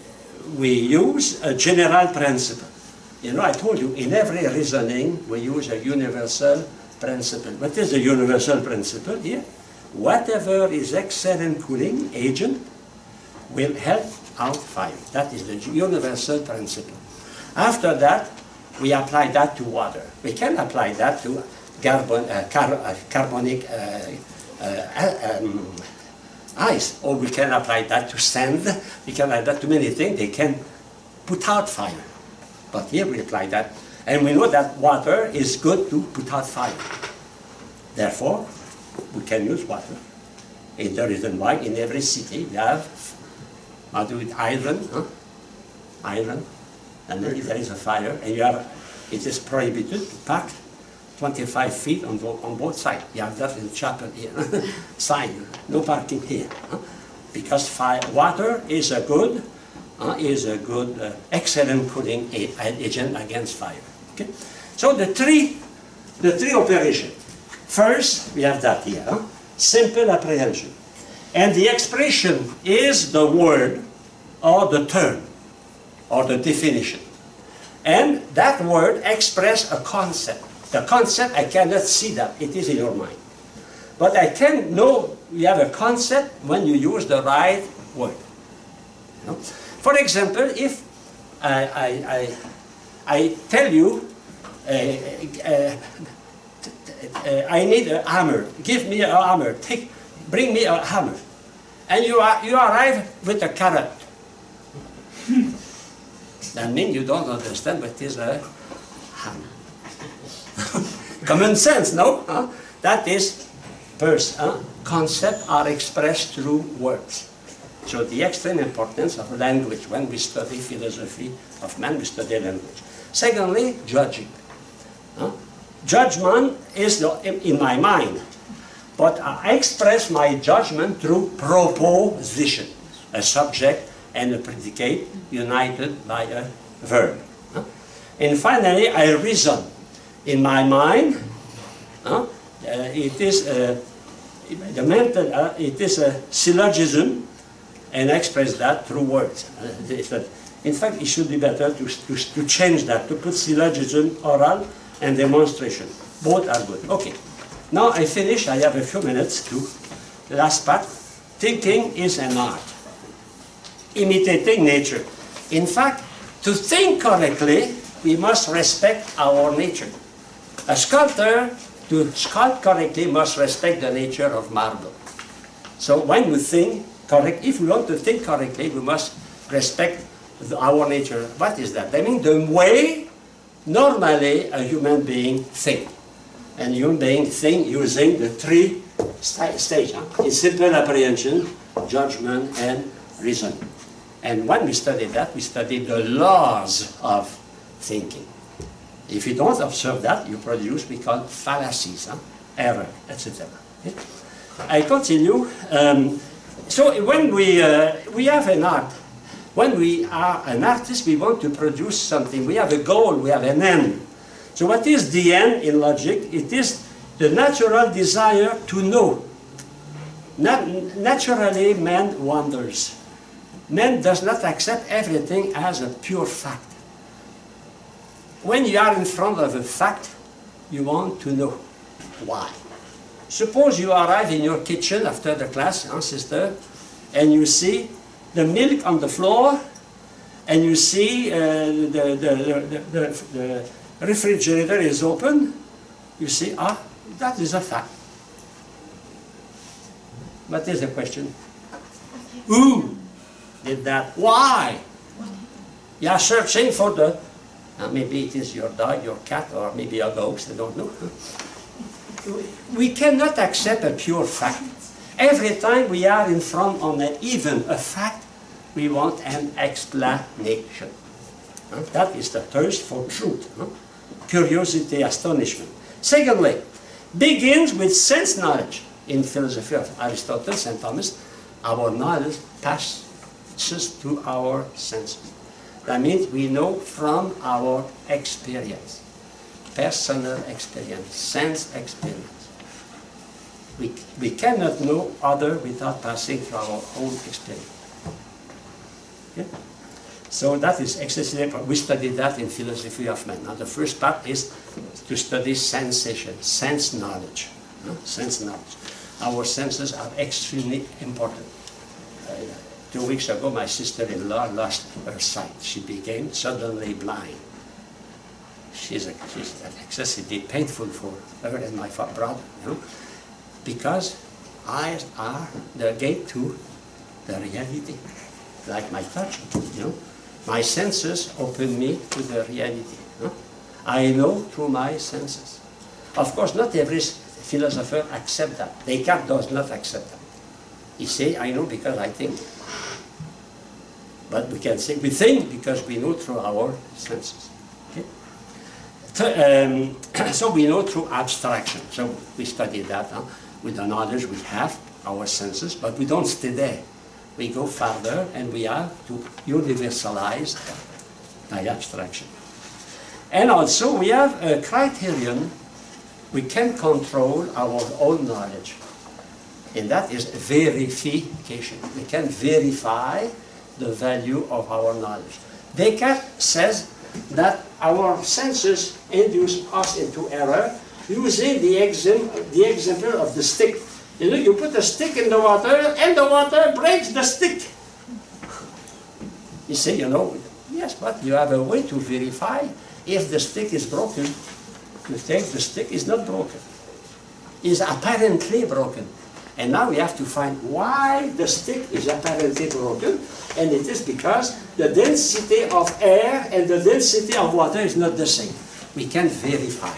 use a general principle. You know, I told you, in every reasoning, we use a universal principle. What is the universal principle here? Whatever is excellent cooling agent will help out fire. That is the universal principle. After that, we apply that to water. We can apply that to carbonic ice, or we can apply that to sand. We can apply that to many things. They can put out fire. But here we apply that. And we know that water is good to put out fire. Therefore, we can use water. And the reason why in every city we have, with iron, iron, and then if there is a fire, and it is prohibited to park 25 feet on both sides. You have that in the chapel here. Sign, no parking here. Because water is a good, excellent cooling agent against fire. Okay? So the three operations. First, we have that here, simple apprehension. And the expression is the word, or the term, or the definition. And that word expresses a concept. The concept, I cannot see that, it is in your mind. But I can know you have a concept when you use the right word. You know? For example, if I tell you, I need a hammer, give me a hammer, bring me a hammer. And you arrive with a carrot. That means you don't understand what is a hammer. Common sense, no? That is, concepts are expressed through words. So the extreme importance of language when we study philosophy of man, we study language. Secondly, judging. Judgment is in my mind, but I express my judgment through proposition, a subject and a predicate united by a verb. And finally, I reason. In my mind, it is a syllogism, and express that through words. In fact, it should be better to change that, to put syllogism, oral, and demonstration. Both are good. Okay. Now I finish. I have a few minutes to the last part. Thinking is an art. Imitating nature. In fact, to think correctly, we must respect our nature. A sculptor, to sculpt correctly, must respect the nature of marble. So when we think correct, if we want to think correctly, we must respect our nature. What is that? I mean the way normally a human being thinks. And human being think using the three stages. In simple apprehension, judgment, and reason. And when we study that, we study the laws of thinking. If you don't observe that, you produce, we call fallacies, error, etc. Okay? I continue. So when we have an art, when we are an artist, we want to produce something. We have a goal, we have an end. So what is the end in logic? It is the natural desire to know. Naturally, man wonders. Man does not accept everything as a pure fact. When you are in front of a fact, you want to know why. Suppose you arrive in your kitchen after the class, sister, and you see the milk on the floor, and you see the refrigerator is open. You see, that is a fact. What is the question? Who did that? Why? You are searching for the, maybe it is your dog, your cat, or maybe a ghost, I don't know. We cannot accept a pure fact. Every time we are in front of even a fact, we want an explanation. That is the thirst for truth. Curiosity, astonishment. Secondly, begins with sense knowledge. In philosophy of Aristotle, St. Thomas, our knowledge passes through our senses. That means we know from our experience. Personal experience, sense experience. We cannot know other without passing through our own experience. Okay? So that is excessively important. We study that in philosophy of man. Now the first part is to study sensation, sense knowledge. Sense knowledge. Our senses are extremely important. 2 weeks ago, my sister-in-law lost her sight. She became suddenly blind. She's excessively painful for her and my brother, because eyes are the gate to the reality, like my touch, My senses open me to the reality. I know through my senses. Of course, not every philosopher accepts that. Descartes does not accept that. He says, I know because I think. But we can say, we think because we know through our senses. So we know through abstraction. So we study that with the knowledge we have, our senses, but we don't stay there. We go further and we have to universalize by abstraction. And also we have a criterion. We can control our own knowledge. And that is verification. We can verify the value of our knowledge. Descartes says that our senses induce us into error using the example of the stick. You put a stick in the water and the water breaks the stick. You say, yes, but you have a way to verify if the stick is broken. You think the stick is not broken. It's apparently broken. And now we have to find why the stick is apparently broken. And it is because the density of air and the density of water is not the same. We can verify.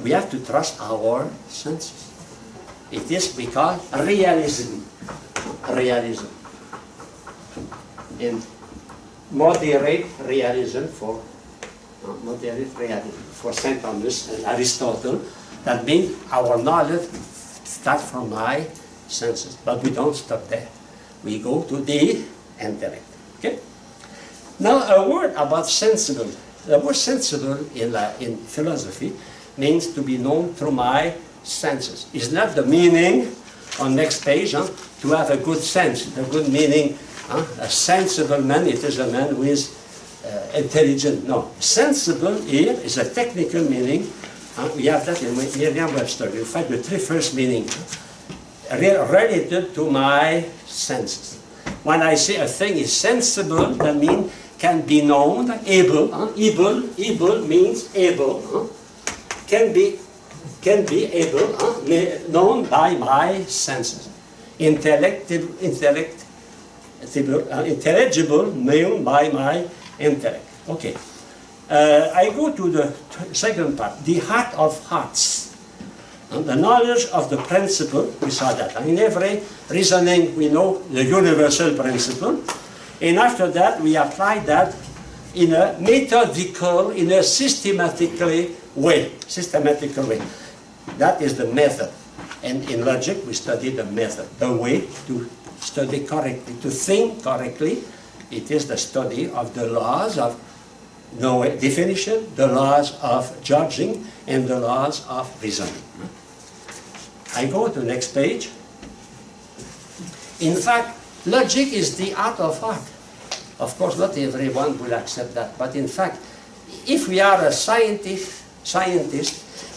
We have to trust our senses. It is we call realism. Realism. And moderate realism for St. Thomas and Aristotle. That means our knowledge starts from my senses, but we don't stop there. We go to the intellect. Okay? Now a word about sensible. The word sensible in philosophy means to be known through my senses. It's not the meaning on next page to have a good sense. The good meaning, a sensible man, it is a man who is intelligent. No, sensible here is a technical meaning. We have that in Merriam-Webster. You find the three first meanings related to my senses. When I say a thing is sensible, that means can be known, able. Able means able. Can be able, known by my senses. Intelligible, known by my intellect. Okay. I go to the second part, the heart of hearts. The knowledge of the principle, we saw that. In every reasoning, we know the universal principle. And after that, we apply that in a methodical, in a systematic way. That is the method. And in logic, we study the method, the way to study correctly, to think correctly. It is the study of the laws of definition, the laws of judging, and the laws of reasoning. I go to the next page. In fact, logic is the art of art. Of course, not everyone will accept that, but in fact, if we are a scientist,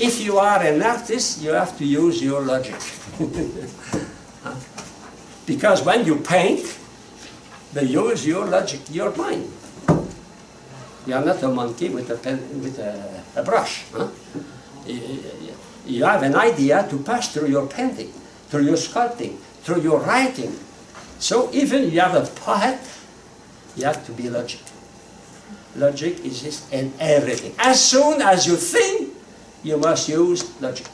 if you are an artist, you have to use your logic. Because when you paint, you use your logic, your mind. You are not a monkey with a pen, with a brush. Huh? You have an idea to pass through your painting, through your sculpting, through your writing. So even you have a poet, you have to be logic. Logic is just in everything. As soon as you think, you must use logic.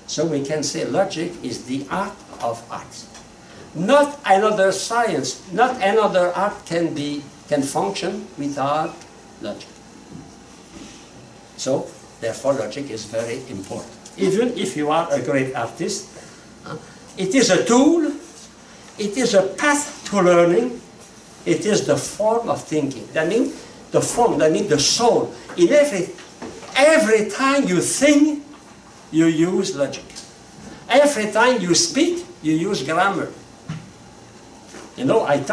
So we can say logic is the art of arts. Not another science, not another art can function without logic. So, therefore, logic is very important. Even if you are a great artist, it is a tool, it is a path to learning, it is the form of thinking. That means the form, that means the soul. In every time you think, you use logic. Every time you speak, you use grammar. You know, I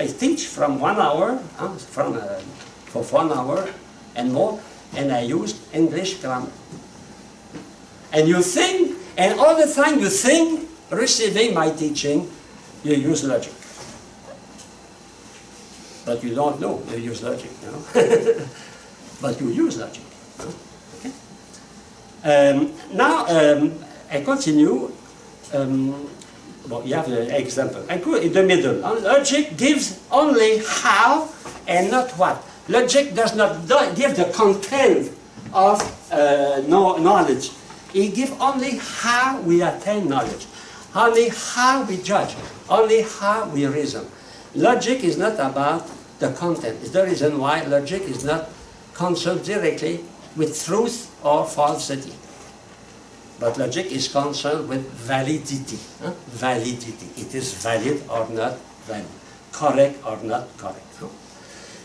teach from 1 hour, for 1 hour and more, and I use English grammar. And you think, and all the time you think, receiving my teaching, you use logic. But you don't know you use logic, you know. But you use logic. Okay? Now, I continue. Well, you have an example. I put in the middle. Logic gives only how and not what. Logic does not give the content of knowledge. It gives only how we attain knowledge, only how we judge, only how we reason. Logic is not about the content. It's the reason why logic is not concerned directly with truth or falsity. But logic is concerned with validity. Validity. It is valid or not valid. Correct or not correct.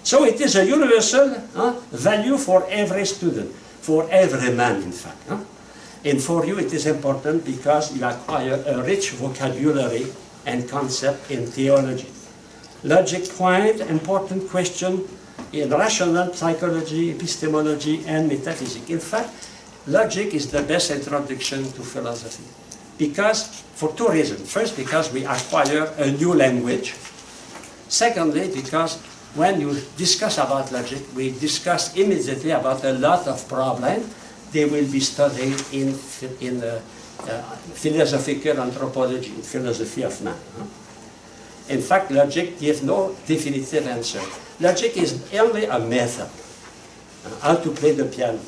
So it is a universal value for every student, for every man in fact. And for you it is important because you acquire a rich vocabulary and concept in theology. Logic point important question in rational psychology, epistemology and metaphysics. In fact, logic is the best introduction to philosophy. Because, for two reasons. First, because we acquire a new language. Secondly, because when you discuss about logic, we discuss immediately about a lot of problems. They will be studied in philosophical anthropology, philosophy of man. In fact, logic gives no definitive answer. Logic is only a method. How to play the piano,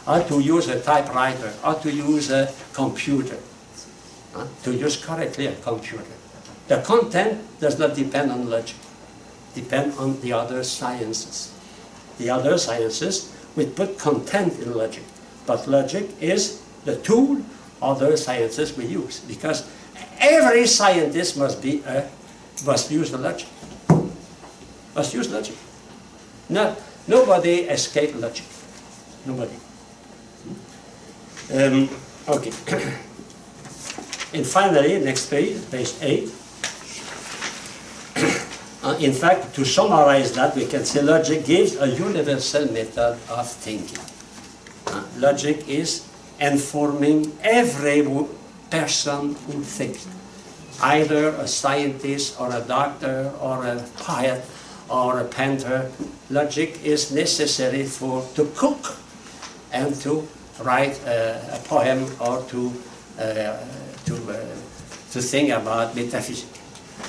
how to use a typewriter, how to use a computer, to use correctly a computer. The content does not depend on logic, depend on the other sciences. The other sciences will put content in logic, but logic is the tool other sciences will use, because every scientist must use the logic. Must use logic. Nobody escapes logic. Nobody. Okay. And finally, next page, page 8. In fact, to summarize that, we can say logic gives a universal method of thinking. Logic is informing every person who thinks. Either a scientist or a doctor or a poet or a painter. Logic is necessary to cook and to write a poem or to think about metaphysics.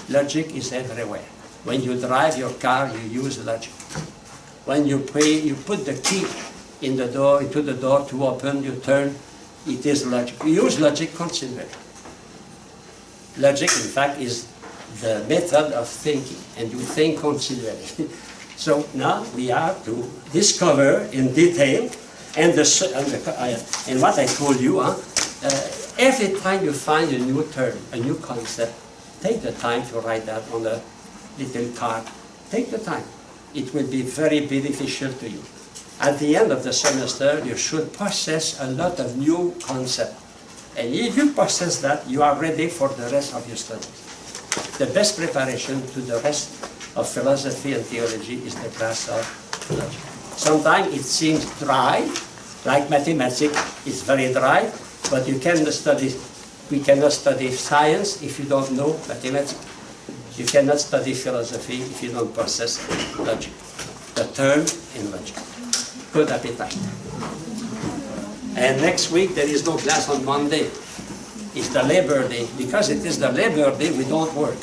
Logic is everywhere. When you drive your car, you use logic. When you pray, you put the key into the door to open, you turn, it is logic. You use logic constantly. Logic, in fact, is the method of thinking, and you think constantly. So now we have to discover in detail, and what I told you, every time you find a new term, a new concept, take the time to write that on a little card. Take the time. It will be very beneficial to you. At the end of the semester, you should possess a lot of new concepts. And if you possess that, you are ready for the rest of your studies. The best preparation to the rest of philosophy and theology is the class of logic. Sometimes it seems dry, like mathematics is very dry, but we cannot study science if you don't know mathematics. You cannot study philosophy if you don't possess logic, the term in logic. Good appetite. And next week there is no class on Monday. It's the Labor Day. Because it is the Labor Day, we don't work.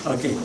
Okay.